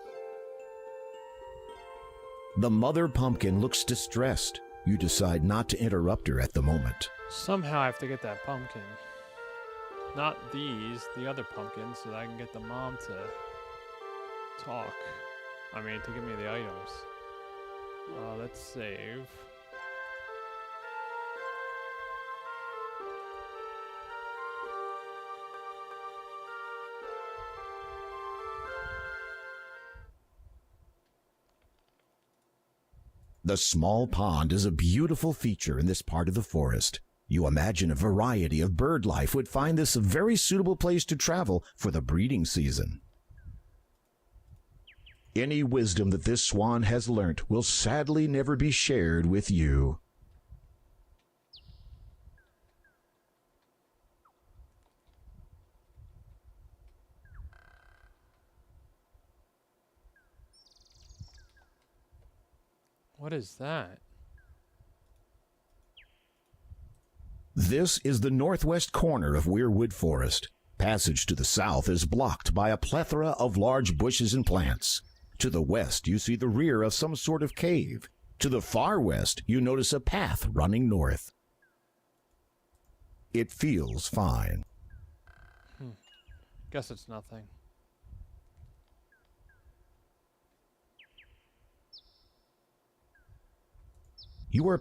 Speaker 4: The mother pumpkin looks distressed. You decide not to interrupt her at the moment.
Speaker 1: Somehow I have to get that pumpkin. Not these, the other pumpkins, so that I can get the mom to talk. I mean, to give me the items. Let's save.
Speaker 4: The small pond is a beautiful feature in this part of the forest. You imagine a variety of bird life would find this a very suitable place to travel for the breeding season. Any wisdom that this swan has learnt will sadly never be shared with you.
Speaker 1: What is that?
Speaker 4: This is the northwest corner of Weirwood Forest. Passage to the south is blocked by a plethora of large bushes and plants. To the west, you see the rear of some sort of cave. To the far west, you notice a path running north. It feels fine.
Speaker 1: Guess it's nothing.
Speaker 4: You are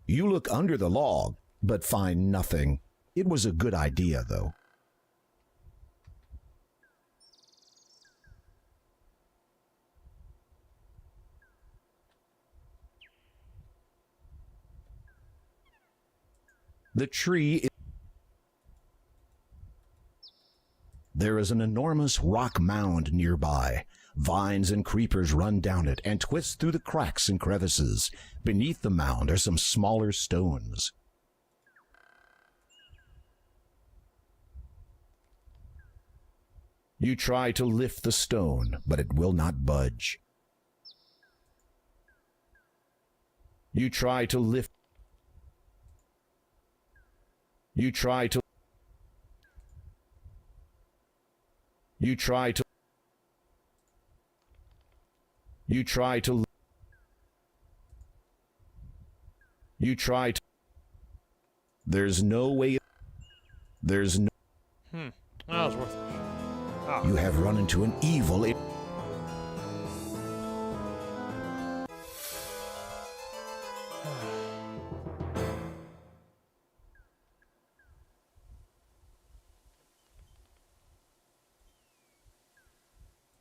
Speaker 4: You look under the log, but find nothing. It was a good idea, though. The tree. There is an enormous rock mound nearby. Vines and creepers run down it and twist through the cracks and crevices. Beneath the mound are some smaller stones. You try to lift the stone, but it will not budge. You try to lift. You try to. You try to. You try to. You try to. There's no way. There's no.
Speaker 1: That was worth it. Oh.
Speaker 4: You have run into an evil.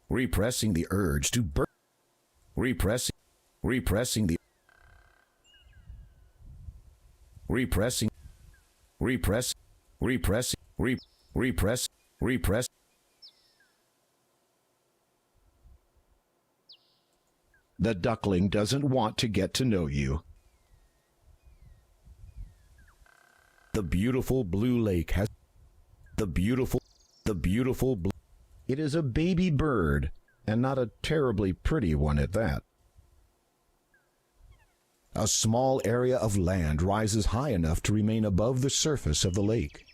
Speaker 4: Repressing the urge to burn. Repressing the. Repress. The duckling doesn't want to get to know you. The beautiful blue lake has the beautiful blue. It is a baby bird, and not a terribly pretty one at that. A small area of land rises high enough to remain above the surface of the lake.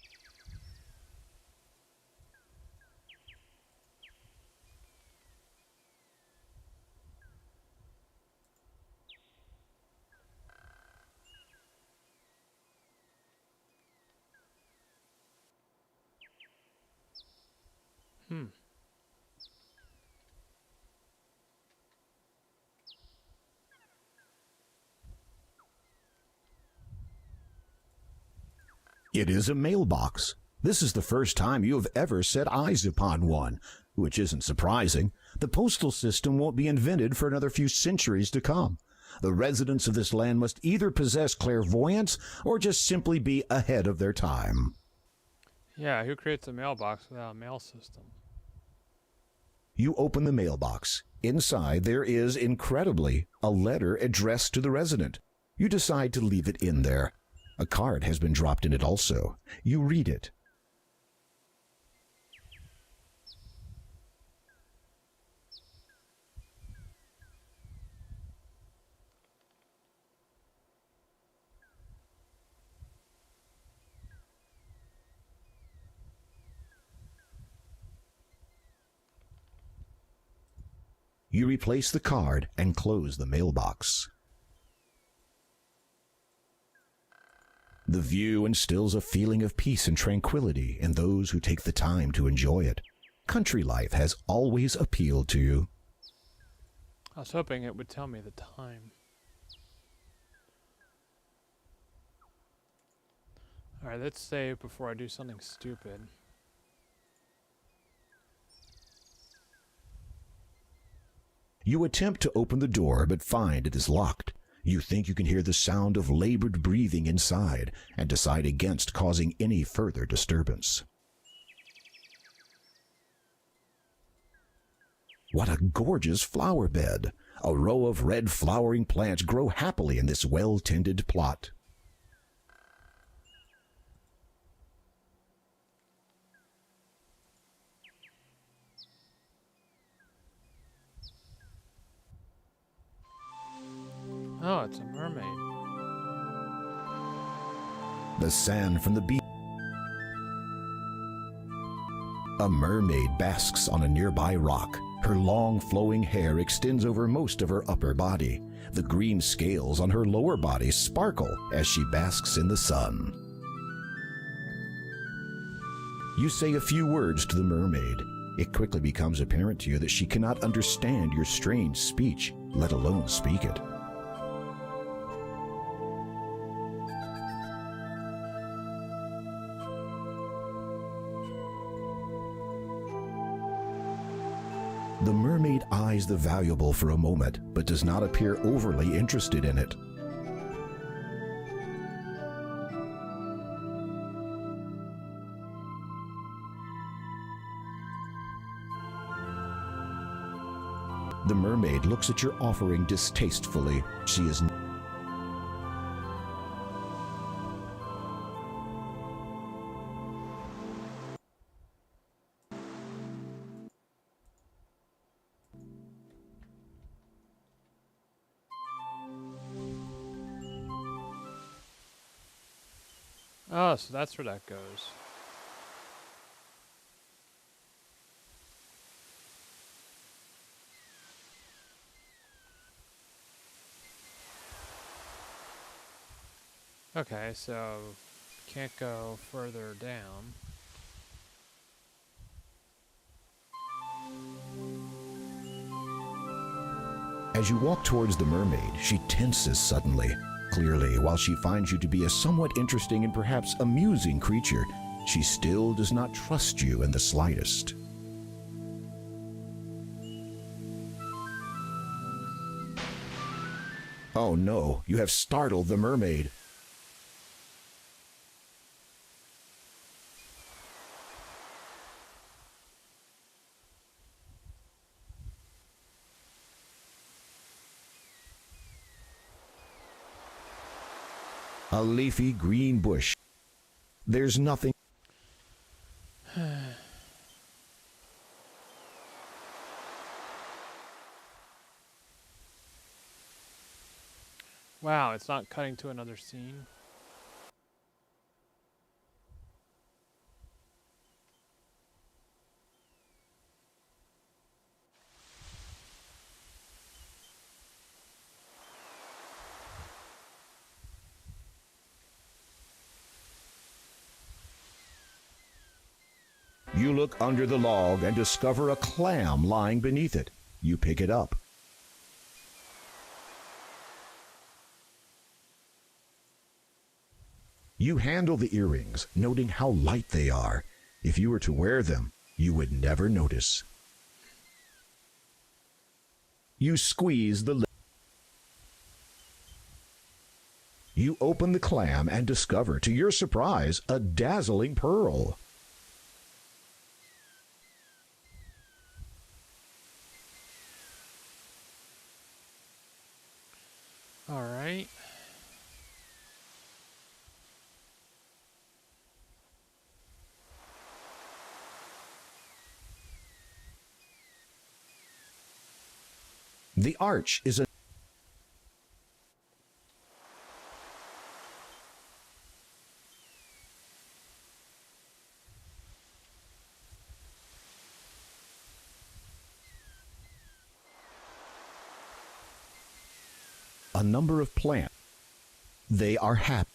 Speaker 4: It is a mailbox. This is the first time you have ever set eyes upon one, which isn't surprising. The postal system won't be invented for another few centuries to come. The residents of this land must either possess clairvoyance or just simply be ahead of their time.
Speaker 1: Yeah, who creates a mailbox without a mail system?
Speaker 4: You open the mailbox. Inside there is, incredibly, a letter addressed to the resident. You decide to leave it in there. A card has been dropped in it also. You read it. You replace the card and close the mailbox. The view instills a feeling of peace and tranquility in those who take the time to enjoy it. Country life has always appealed to you.
Speaker 1: I was hoping it would tell me the time. Alright, let's save before I do something stupid.
Speaker 4: You attempt to open the door but find it is locked. You think you can hear the sound of labored breathing inside and decide against causing any further disturbance. What a gorgeous flower bed! A row of red flowering plants grow happily in this well-tended plot.
Speaker 1: Oh, it's a mermaid.
Speaker 4: The sand from the beach. A mermaid basks on a nearby rock. Her long flowing hair extends over most of her upper body. The green scales on her lower body sparkle as she basks in the sun. You say a few words to the mermaid. It quickly becomes apparent to you that she cannot understand your strange speech, let alone speak it. The mermaid eyes the valuable for a moment, but does not appear overly interested in it. The mermaid looks at your offering distastefully. She is
Speaker 1: Oh, so that's where that goes. Okay, so can't go further down.
Speaker 4: As you walk towards the mermaid, she tenses suddenly. Clearly, while she finds you to be a somewhat interesting and perhaps amusing creature, she still does not trust you in the slightest. Oh no, you have startled the mermaid. A leafy green bush. There's nothing.
Speaker 1: Wow, it's not cutting to another scene.
Speaker 4: You look under the log and discover a clam lying beneath it. You pick it up. You handle the earrings, noting how light they are. If you were to wear them, you would never notice. You squeeze the lid. You open the clam and discover, to your surprise, a dazzling pearl.
Speaker 1: All right.
Speaker 4: The arch is a number of plants. They are happy.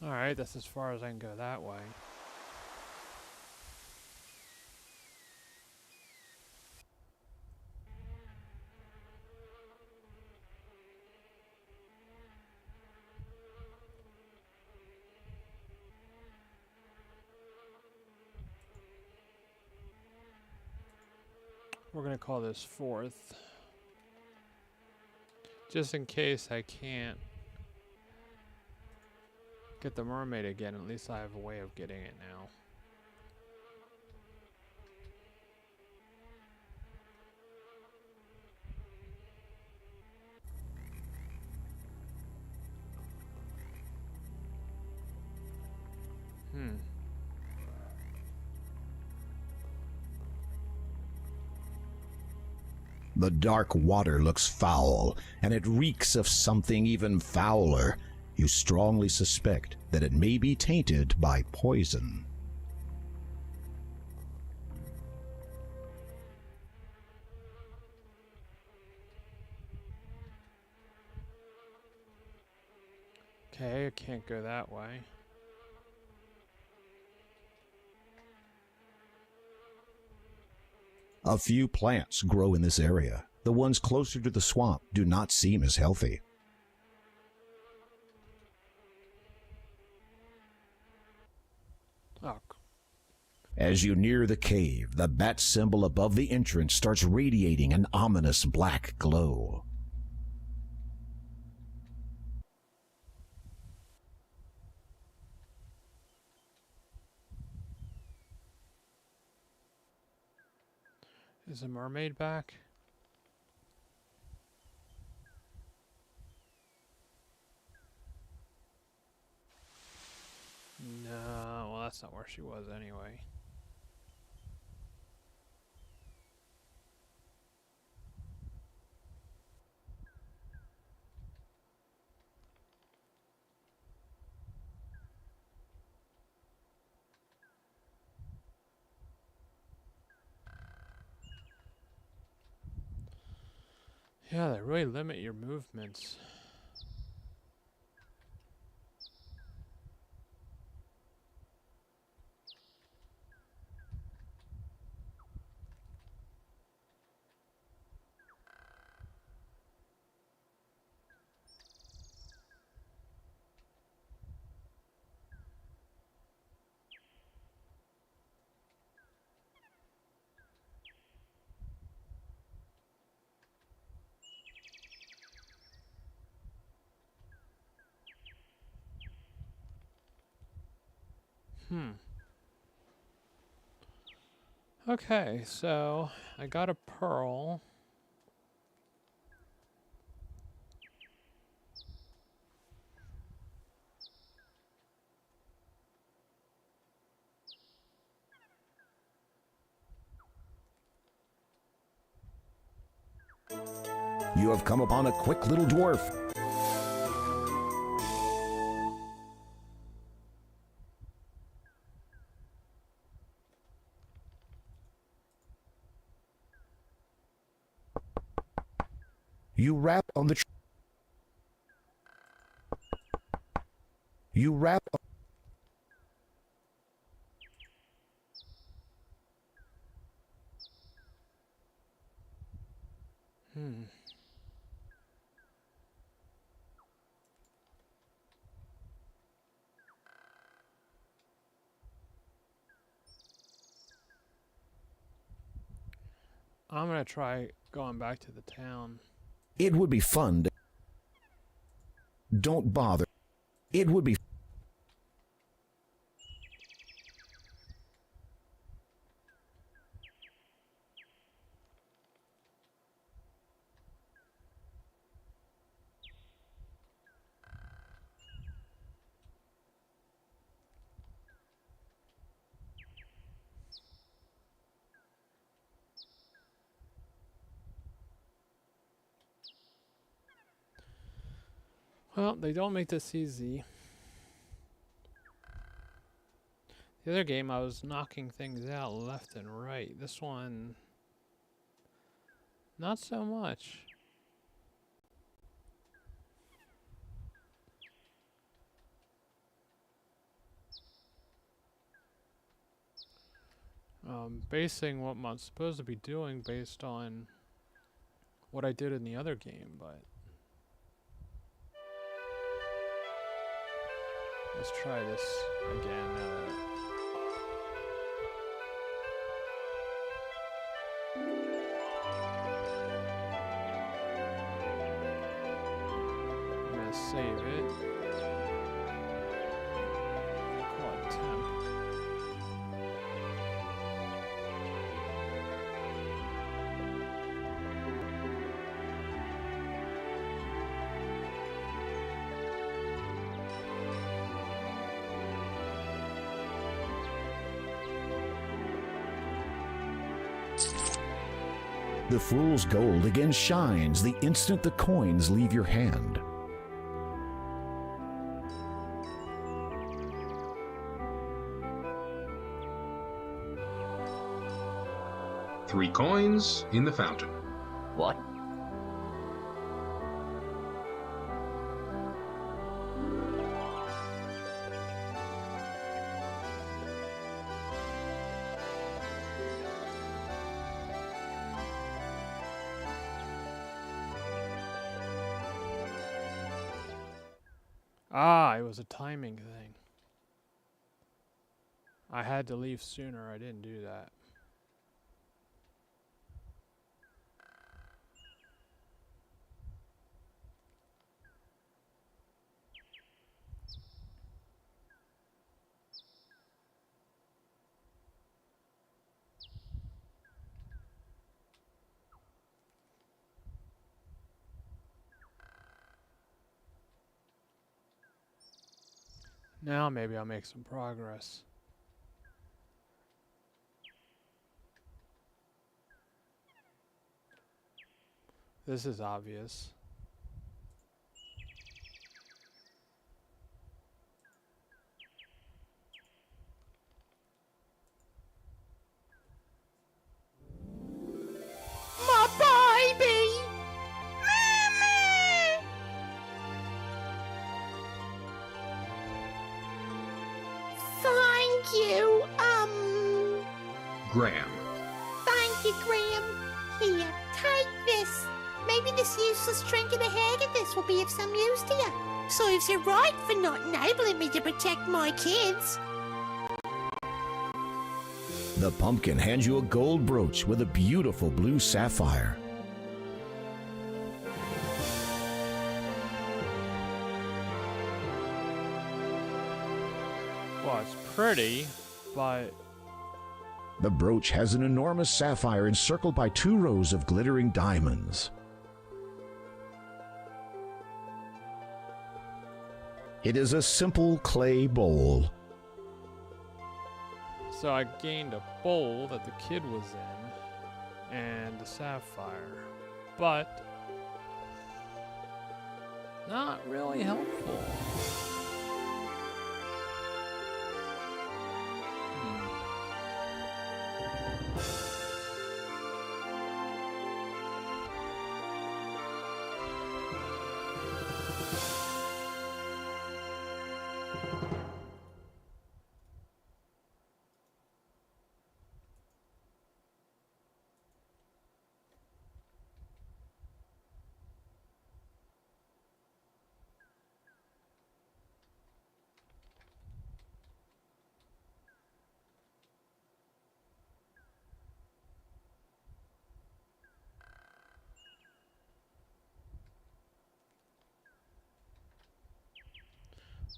Speaker 1: All right, that's as far as I can go that way. We're going to call this 4th. Just in case I can't get the mermaid again, at least I have a way of getting it now.
Speaker 4: The dark water looks foul, and it reeks of something even fouler. You strongly suspect that it may be tainted by poison.
Speaker 1: Okay, I can't go that way.
Speaker 4: A few plants grow in this area. The ones closer to the swamp do not seem as healthy.
Speaker 1: Oh.
Speaker 4: As you near the cave, the bat symbol above the entrance starts radiating an ominous black glow.
Speaker 1: Is the mermaid back? No, well that's not where she was anyway. Yeah, they really limit your movements. Okay, so I got a pearl.
Speaker 4: You have come upon a quick little dwarf. You rap on the... You rap...
Speaker 1: I'm gonna try going back to the town.
Speaker 4: It would be fun to... Don't bother. It would be...
Speaker 1: Well, they don't make this easy. The other game, I was knocking things out left and right. This one, not so much. Basing what I'm supposed to be doing based on what I did in the other game, but let's try this again. I'm gonna save it. Call it temp.
Speaker 4: The fool's gold again shines the instant the coins leave your hand.
Speaker 3: Three coins in the fountain.
Speaker 9: What?
Speaker 1: Ah, it was a timing thing. I had to leave sooner. I didn't do that. Now maybe I'll make some progress. This is obvious.
Speaker 5: My baby! Mama! Thank you,
Speaker 3: Graham.
Speaker 5: Thank you, Graham. Here, take this. Maybe this useless trinket of Haggadis will be of some use to you. Serves you right for not enabling me to protect my kids.
Speaker 4: The pumpkin hands you a gold brooch with a beautiful blue sapphire.
Speaker 1: Well, it's pretty, but
Speaker 4: The brooch has an enormous sapphire encircled by 2 rows of glittering diamonds. It is a simple clay bowl.
Speaker 1: so I gained a bowl that the kid was in and a sapphire, but not really helpful.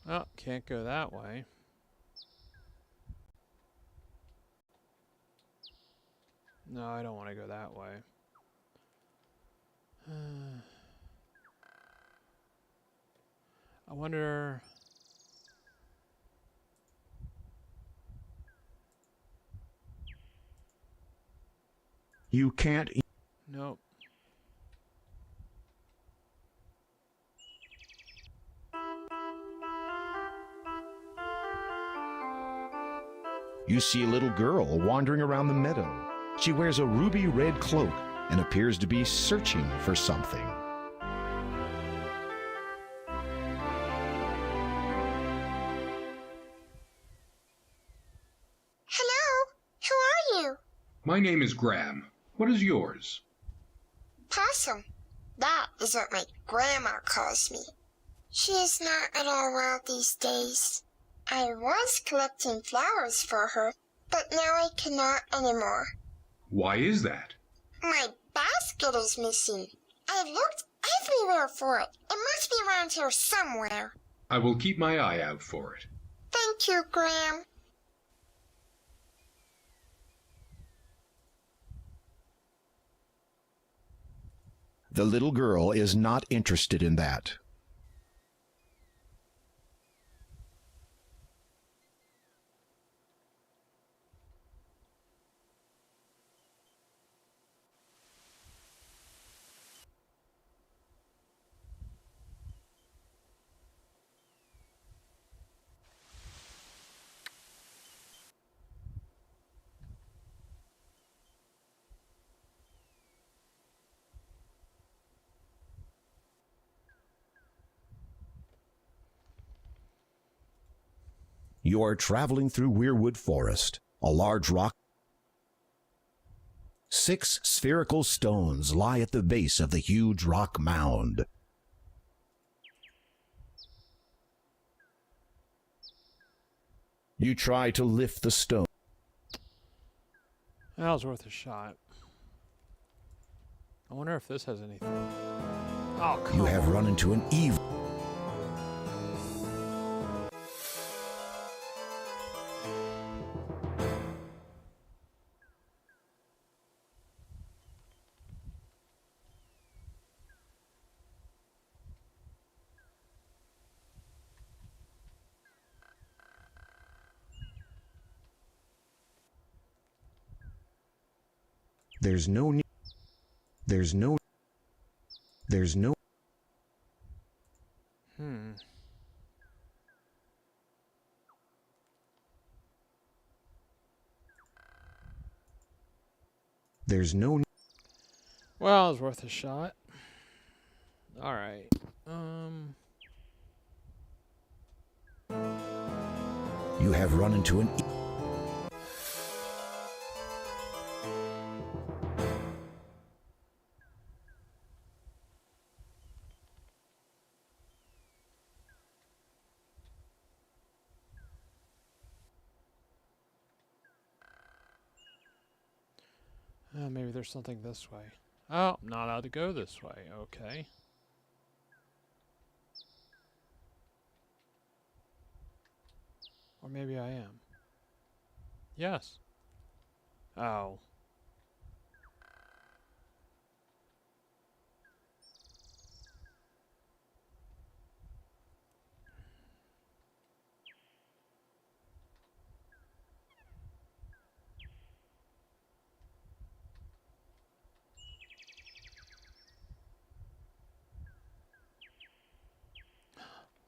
Speaker 1: Oh, can't go that way. No, I don't want to go that way. I wonder...
Speaker 4: You can't...
Speaker 1: Nope.
Speaker 4: You see a little girl wandering around the meadow. She wears a ruby red cloak and appears to be searching for something.
Speaker 13: Hello, who are you?
Speaker 3: My name is Graham. What is yours?
Speaker 13: Possum. That is what my grandma calls me. She is not at all well these days. I was collecting flowers for her, but now I cannot anymore.
Speaker 3: Why is that?
Speaker 13: My basket is missing. I looked everywhere for it. It must be around here somewhere.
Speaker 3: I will keep my eye out for it.
Speaker 13: Thank you, Graham.
Speaker 4: The little girl is not interested in that. You are traveling through Weirwood Forest. A large rock. 6 spherical stones lie at the base of the huge rock mound. You try to lift the stone.
Speaker 1: That was worth a shot. I wonder if this has anything. Oh, come
Speaker 4: You have
Speaker 1: on.
Speaker 4: run into an evil. There's no need. There's no. There's no.
Speaker 1: Well, it was worth a shot. All right.
Speaker 4: You have run into an.
Speaker 1: Maybe there's something this way. Oh, not allowed to go this way. Okay. Or maybe I am. Yes. Oh.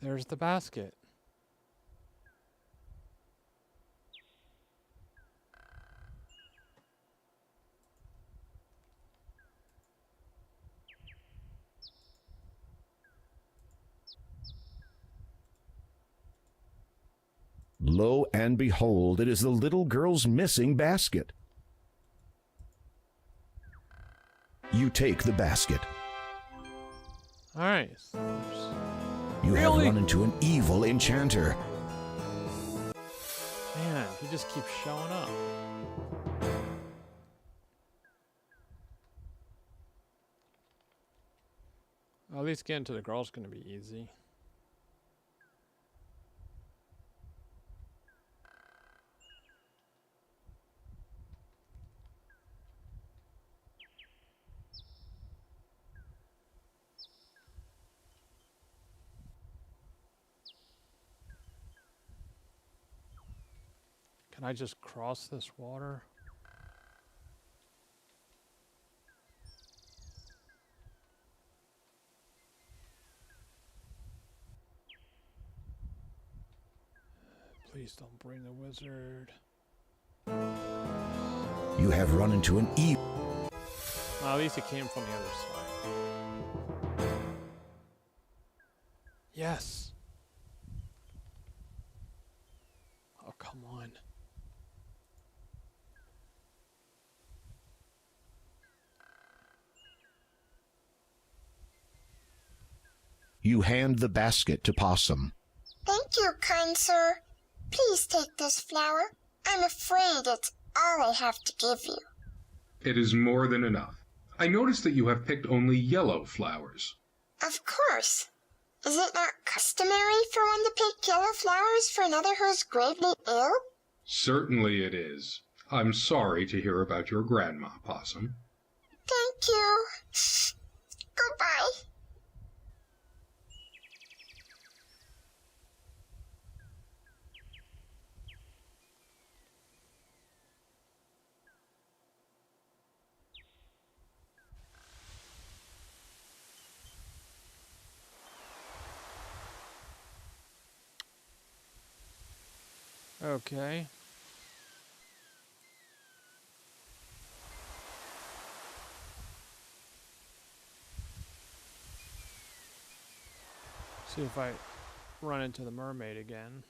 Speaker 1: There's the basket.
Speaker 4: Lo and behold, it is the little girl's missing basket. You take the basket.
Speaker 1: Alright.
Speaker 4: You have run into an evil enchanter.
Speaker 1: Man, he just keeps showing up. Well, at least getting to the girl's gonna be easy. Can I just cross this water? Please don't bring the wizard.
Speaker 4: You have run into an evil...
Speaker 1: Well, at least it came from the other side. Yes! Oh, come on.
Speaker 4: You hand the basket to Possum.
Speaker 13: Thank you, kind sir. Please take this flower. I'm afraid it's all I have to give you.
Speaker 3: It is more than enough. I notice that you have picked only yellow flowers.
Speaker 13: Of course. Is it not customary for one to pick yellow flowers for another who's gravely ill?
Speaker 3: Certainly it is. I'm sorry to hear about your grandma, Possum.
Speaker 13: Thank you. Goodbye.
Speaker 1: Okay. See if I run into the mermaid again.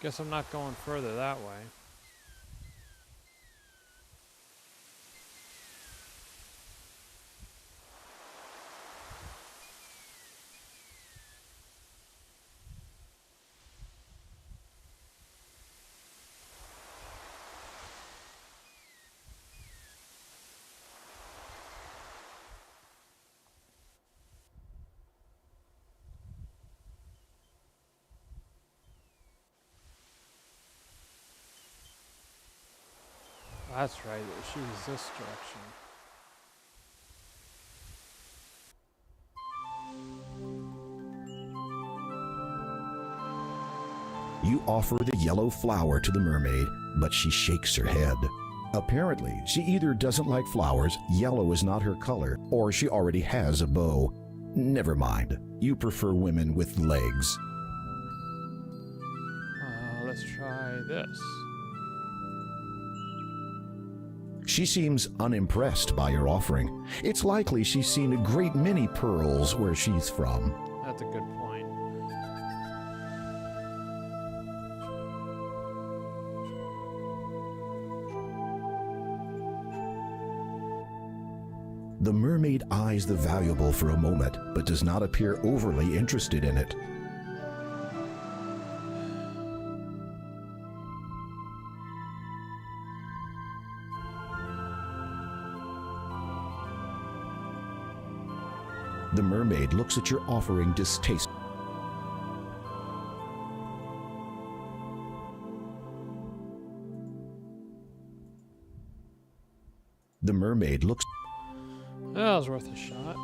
Speaker 1: Guess I'm not going further that way. That's right, she was this direction.
Speaker 4: You offer the yellow flower to the mermaid, but she shakes her head. Apparently, she either doesn't like flowers, yellow is not her color, or she already has a beau. Never mind. You prefer women with legs.
Speaker 1: Let's try this.
Speaker 4: She seems unimpressed by your offering. It's likely she's seen a great many pearls where she's from.
Speaker 1: That's a good point.
Speaker 4: The mermaid eyes the valuable for a moment, but does not appear overly interested in it. mermaid looks at your offering distastefully. The mermaid looks.
Speaker 1: That was worth a shot.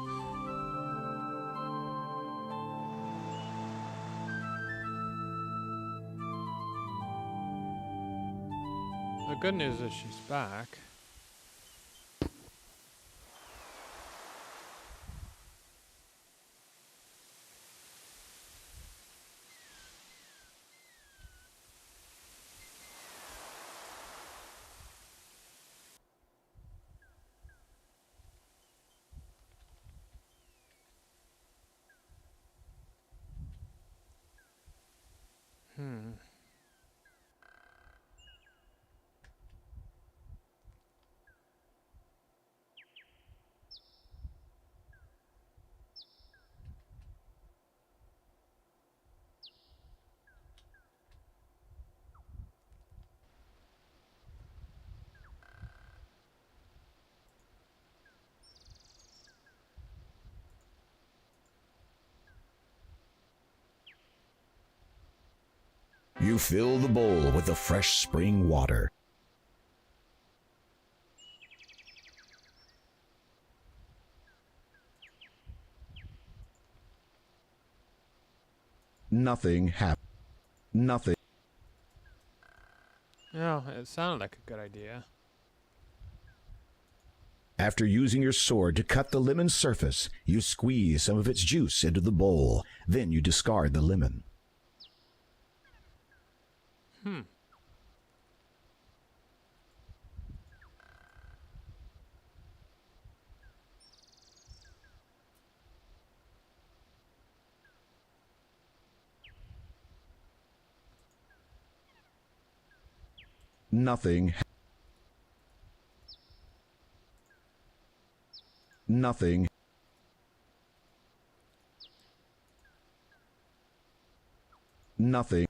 Speaker 1: The good news is she's back.
Speaker 4: You fill the bowl with the fresh spring water. Nothing happened. Nothing.
Speaker 1: Yeah, it sounded like a good idea.
Speaker 4: After using your sword to cut the lemon's surface, you squeeze some of its juice into the bowl. Then you discard the lemon. Nothing. Nothing. Nothing.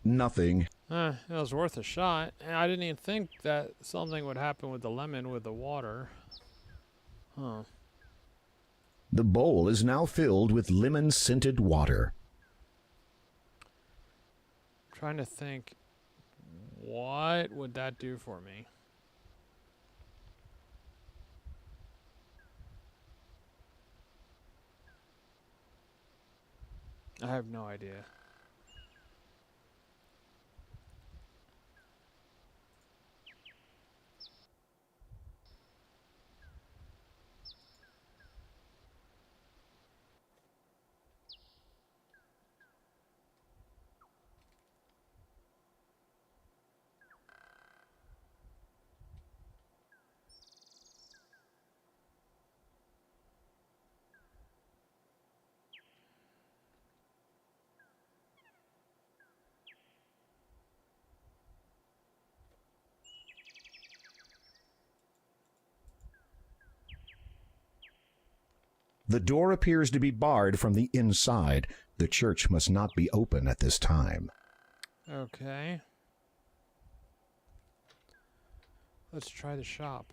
Speaker 4: Nothing.
Speaker 1: It was worth a shot. And I didn't even think that something would happen with the lemon with the water. Huh.
Speaker 4: The bowl is now filled with lemon-scented water.
Speaker 1: Trying to think, what would that do for me? I have no idea.
Speaker 4: The door appears to be barred from the inside. The church must not be open at this time.
Speaker 1: Okay. Let's try the shop.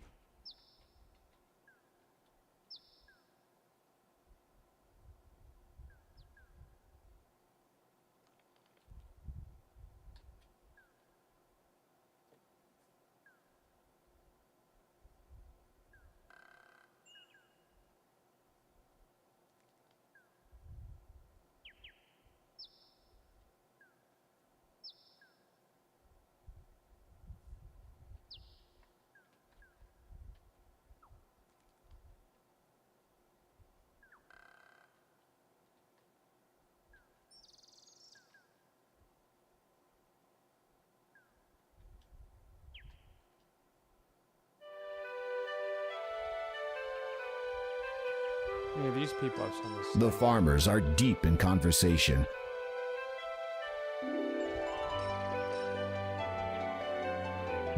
Speaker 1: Yeah, these people have some of this.
Speaker 4: The farmers are deep in conversation.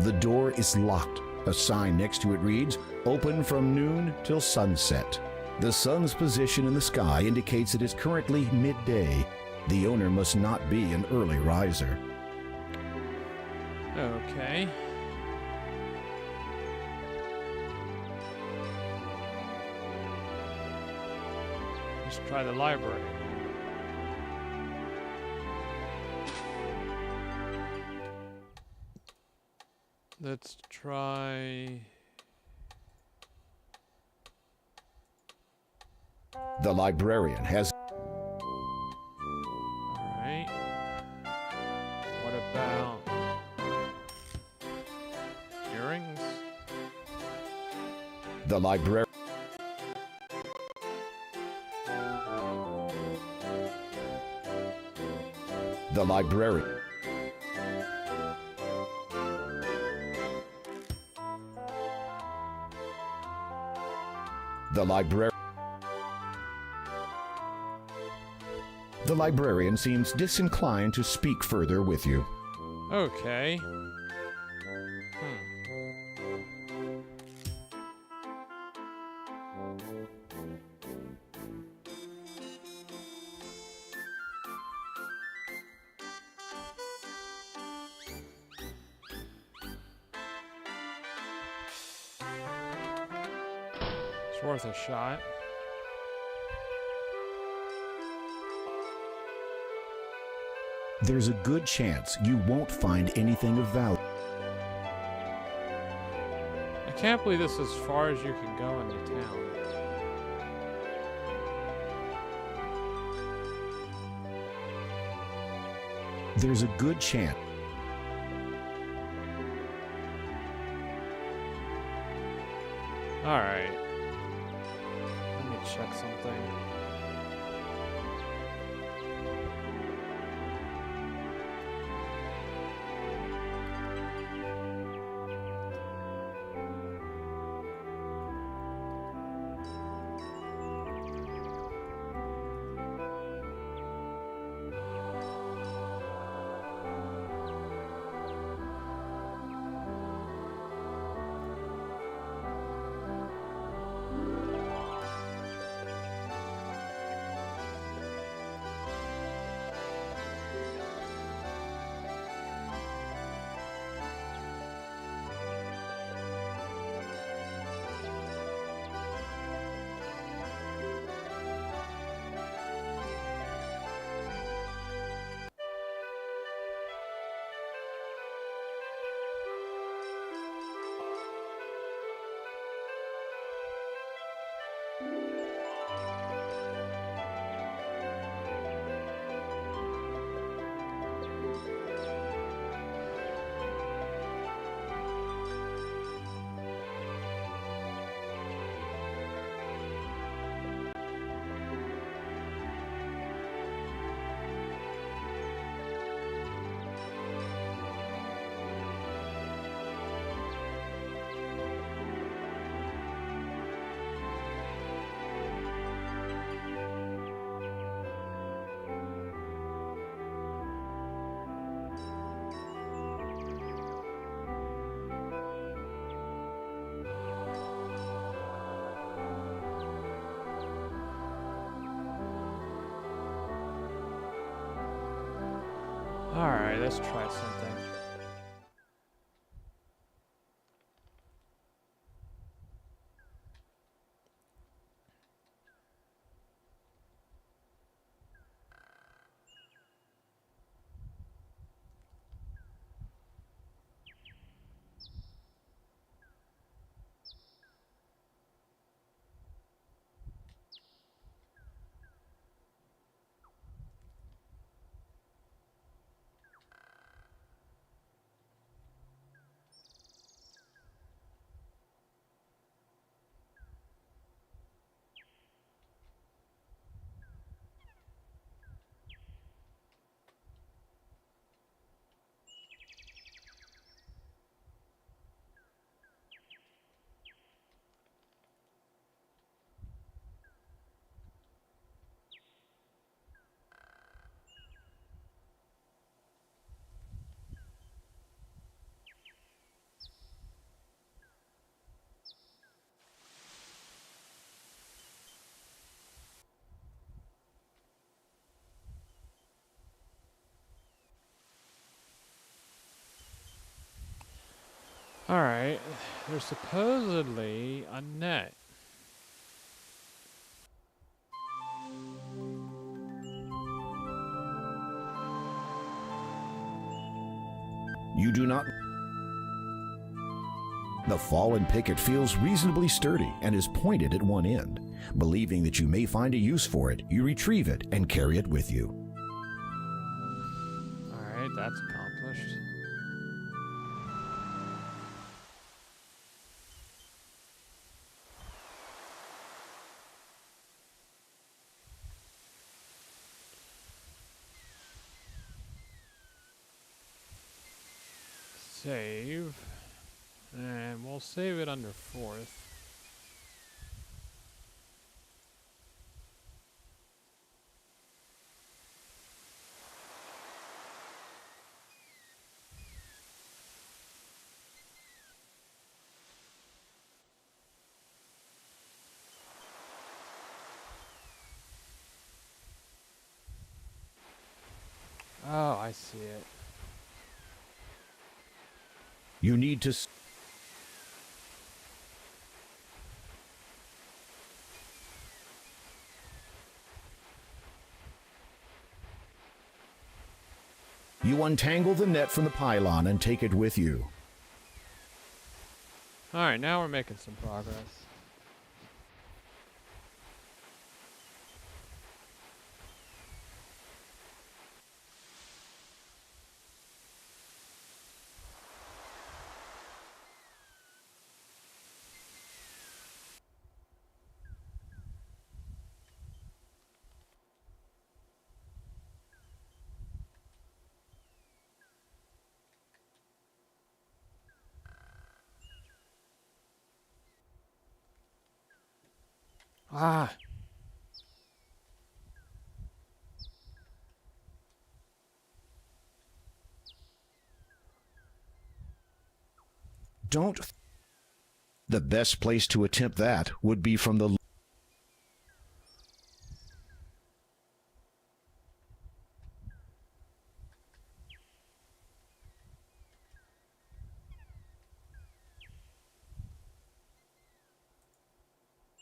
Speaker 4: The door is locked. A sign next to it reads, "Open from noon till sunset." The sun's position in the sky indicates it is currently midday. The owner must not be an early riser.
Speaker 1: Okay. Let's try the library. Let's try...
Speaker 4: The librarian has...
Speaker 1: Alright. What about... earrings?
Speaker 4: The librarian... The librarian... The librarian... The librarian seems disinclined to speak further with you.
Speaker 1: Okay. It's worth a shot.
Speaker 4: There's a good chance you won't find anything of value.
Speaker 1: I can't believe this is as far as you can go into town.
Speaker 4: There's a good chance.
Speaker 1: Alright. Let me check something. Alright, let's try something. Alright, there's supposedly a net.
Speaker 4: You do not. The fallen picket feels reasonably sturdy and is pointed at one end. Believing that you may find a use for it, you retrieve it and carry it with you.
Speaker 1: Alright, that's accomplished. Save. And we'll save it under 4th. Oh, I see it.
Speaker 4: You need to. You untangle the net from the pylon and take it with you.
Speaker 1: Alright, now we're making some progress. Ah!
Speaker 4: Don't. The best place to attempt that would be from the.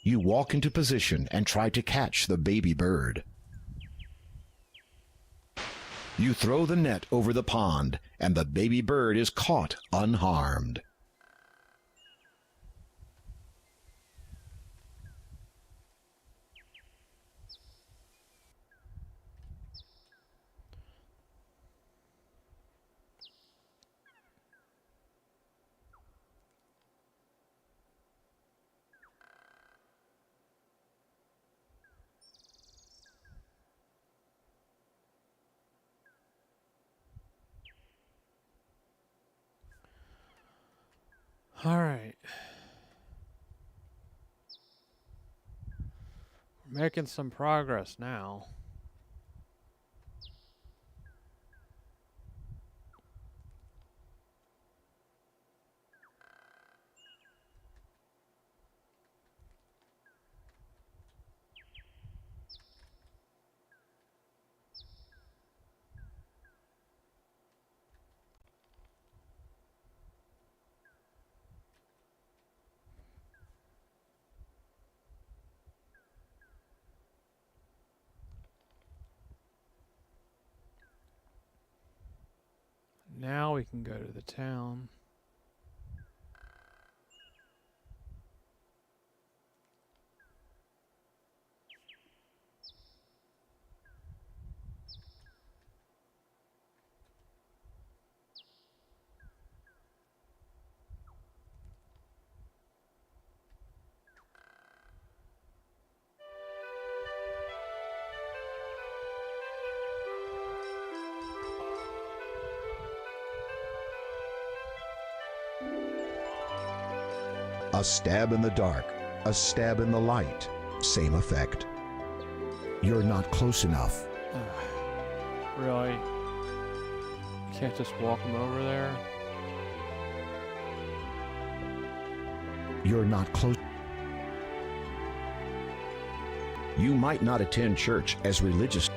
Speaker 4: You walk into position and try to catch the baby bird. You throw the net over the pond, and the baby bird is caught unharmed.
Speaker 1: Alright. We're making some progress now. Now we can go to the town.
Speaker 4: A stab in the dark, a stab in the light, same effect. You're not close enough.
Speaker 1: Really? You can't just walk them over there?
Speaker 4: You're not close. You might not attend church as religious.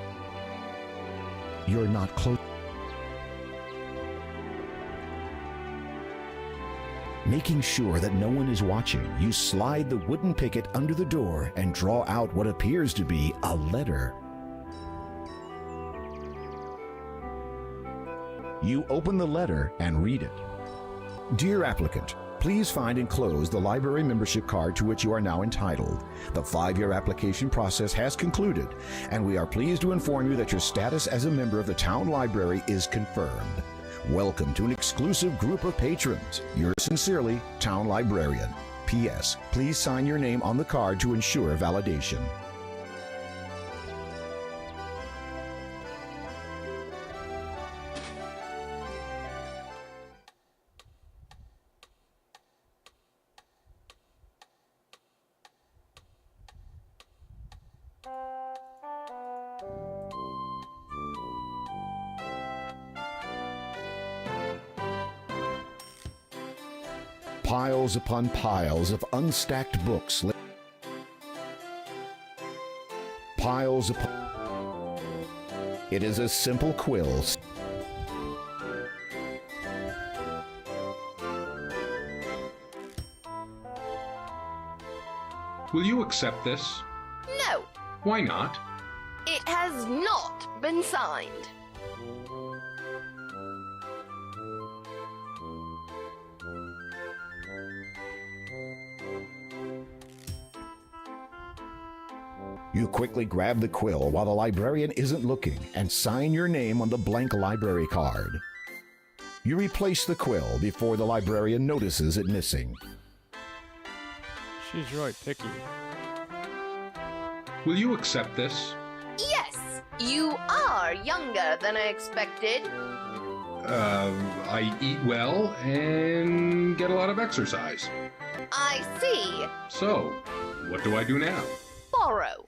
Speaker 4: You're not close. Making sure that no one is watching, you slide the wooden picket under the door and draw out what appears to be a letter. You open the letter and read it. Dear applicant, please find enclosed the library membership card to which you are now entitled. The 5-year application process has concluded, and we are pleased to inform you that your status as a member of the town library is confirmed. Welcome to an exclusive group of patrons. Yours sincerely, Town Librarian. P.S. Please sign your name on the card to ensure validation. Piles upon piles of unstacked books. Piles upon... It is a simple quill.
Speaker 3: Will you accept this?
Speaker 11: No,
Speaker 3: Why not?
Speaker 11: it has not been signed.
Speaker 4: You quickly grab the quill while the librarian isn't looking and sign your name on the blank library card. You replace the quill before the librarian notices it missing.
Speaker 1: She's really picky.
Speaker 3: Will you accept this?
Speaker 11: Yes, you are younger than I expected.
Speaker 3: I eat well and get a lot of exercise.
Speaker 11: I see.
Speaker 3: So, what do I do now?
Speaker 11: Borrow.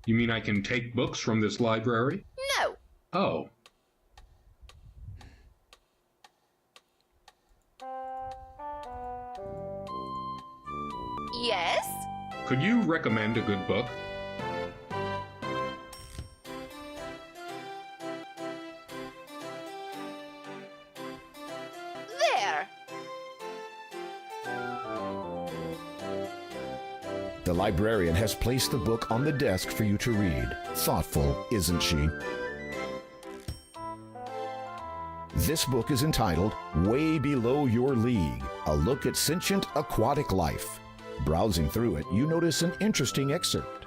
Speaker 3: You mean I can take books from this library?
Speaker 11: No.
Speaker 3: Oh.
Speaker 11: Yes?
Speaker 3: Could you recommend a good book?
Speaker 11: There.
Speaker 4: The librarian has placed the book on the desk for you to read. Thoughtful, isn't she? This book is entitled Way Below Your League, a look at sentient aquatic life. Browsing through it, you notice an interesting excerpt.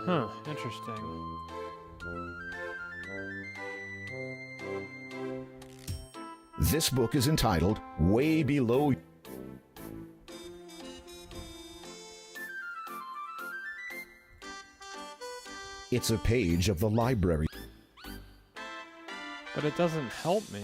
Speaker 1: Huh, interesting.
Speaker 4: This book is entitled Way Below. It's a page of the library.
Speaker 1: But it doesn't help me.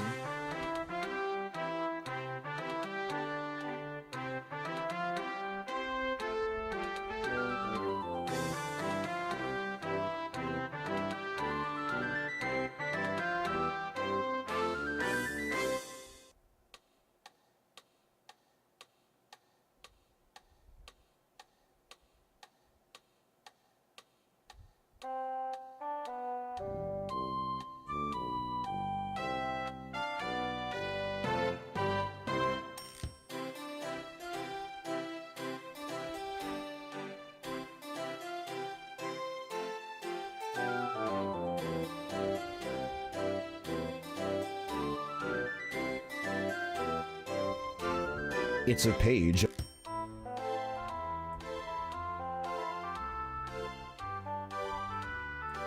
Speaker 4: It's a page.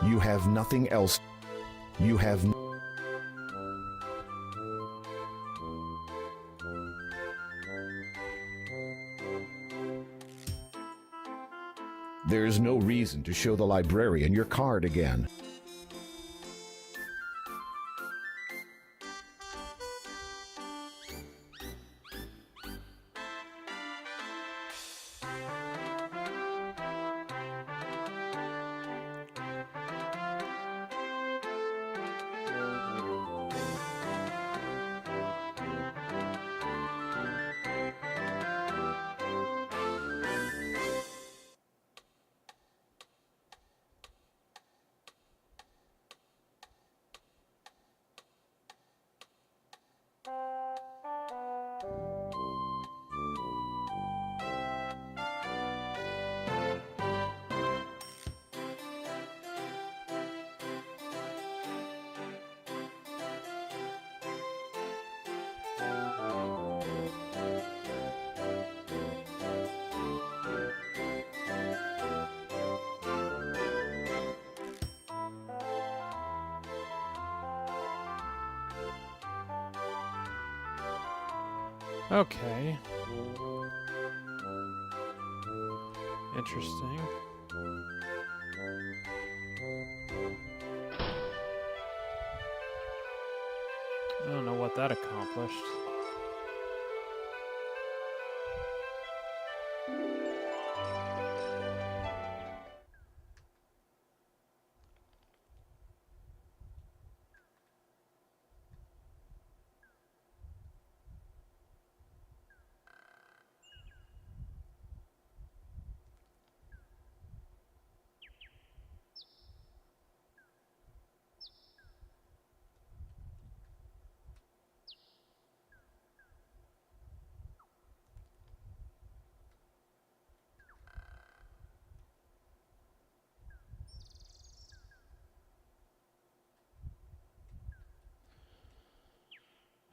Speaker 4: You have nothing else. You have. There's no reason to show the librarian your card again.
Speaker 1: Okay. Interesting. I don't know what that accomplished.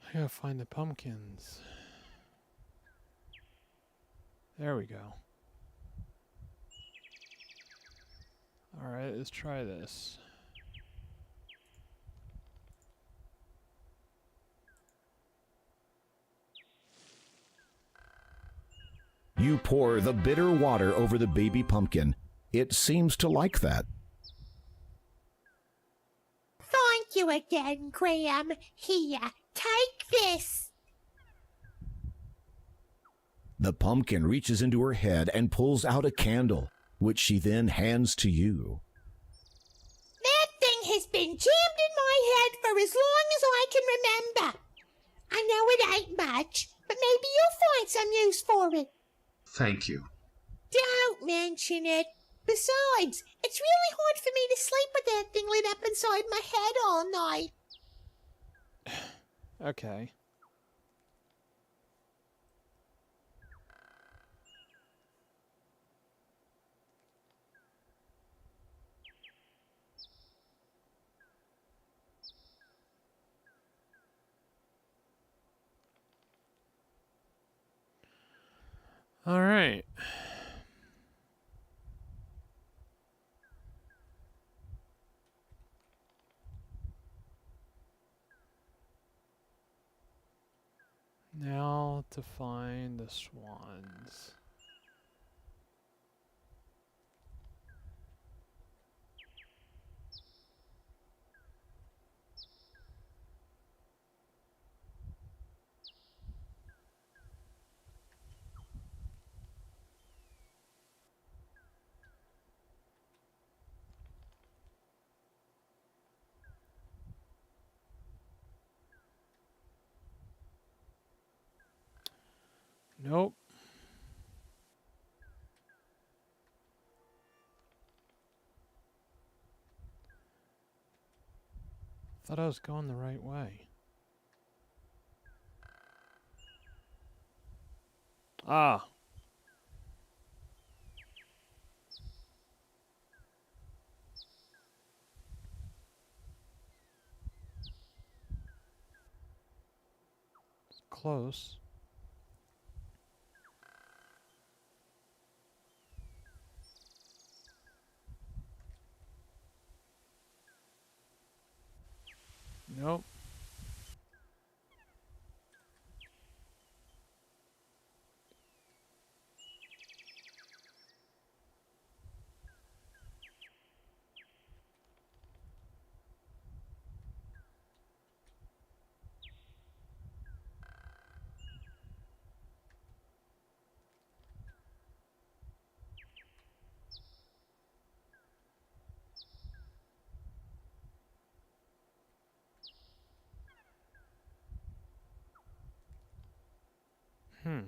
Speaker 1: I gotta find the pumpkins. There we go. Alright, let's try this.
Speaker 4: You pour the bitter water over the baby pumpkin. It seems to like that.
Speaker 14: Thank you again, Graham. Here, take this.
Speaker 4: The pumpkin reaches into her head and pulls out a candle, which she then hands to you.
Speaker 14: That thing has been jammed in my head for as long as I can remember. I know it ain't much, but maybe you'll find some use for it.
Speaker 3: Thank you.
Speaker 14: Don't mention it. Besides, it's really hard for me to sleep with that thing lit up inside my head all night.
Speaker 1: Okay. All right. Now to find the swans. Nope. Thought I was going the right way. Ah. Close. Nope. Hmm.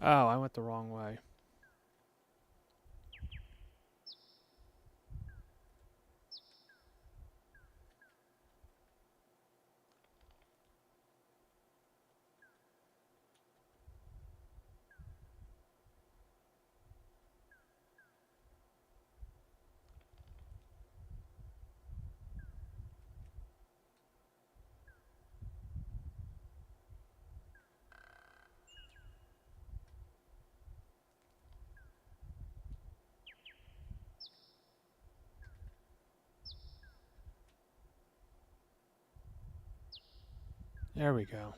Speaker 1: Oh, I went the wrong way. There we go.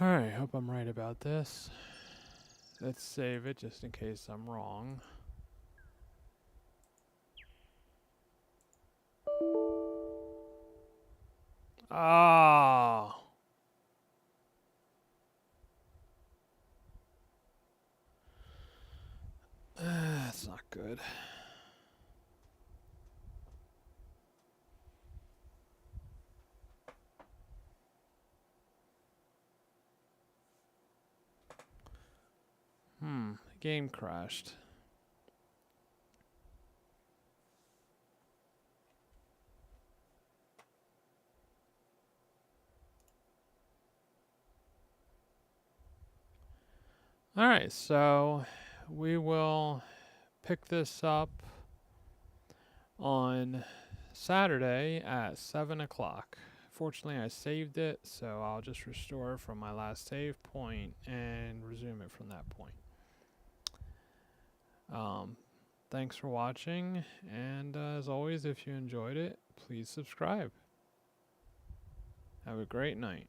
Speaker 1: Alright, hope I'm right about this. Let's save it just in case I'm wrong. Oh. That's not good. The game crashed. Alright, so we will pick this up on Saturday at 7 o'clock. Fortunately, I saved it, so I'll just restore from my last save point and resume it from that point. Thanks for watching, and as always, if you enjoyed it, please subscribe. Have a great night.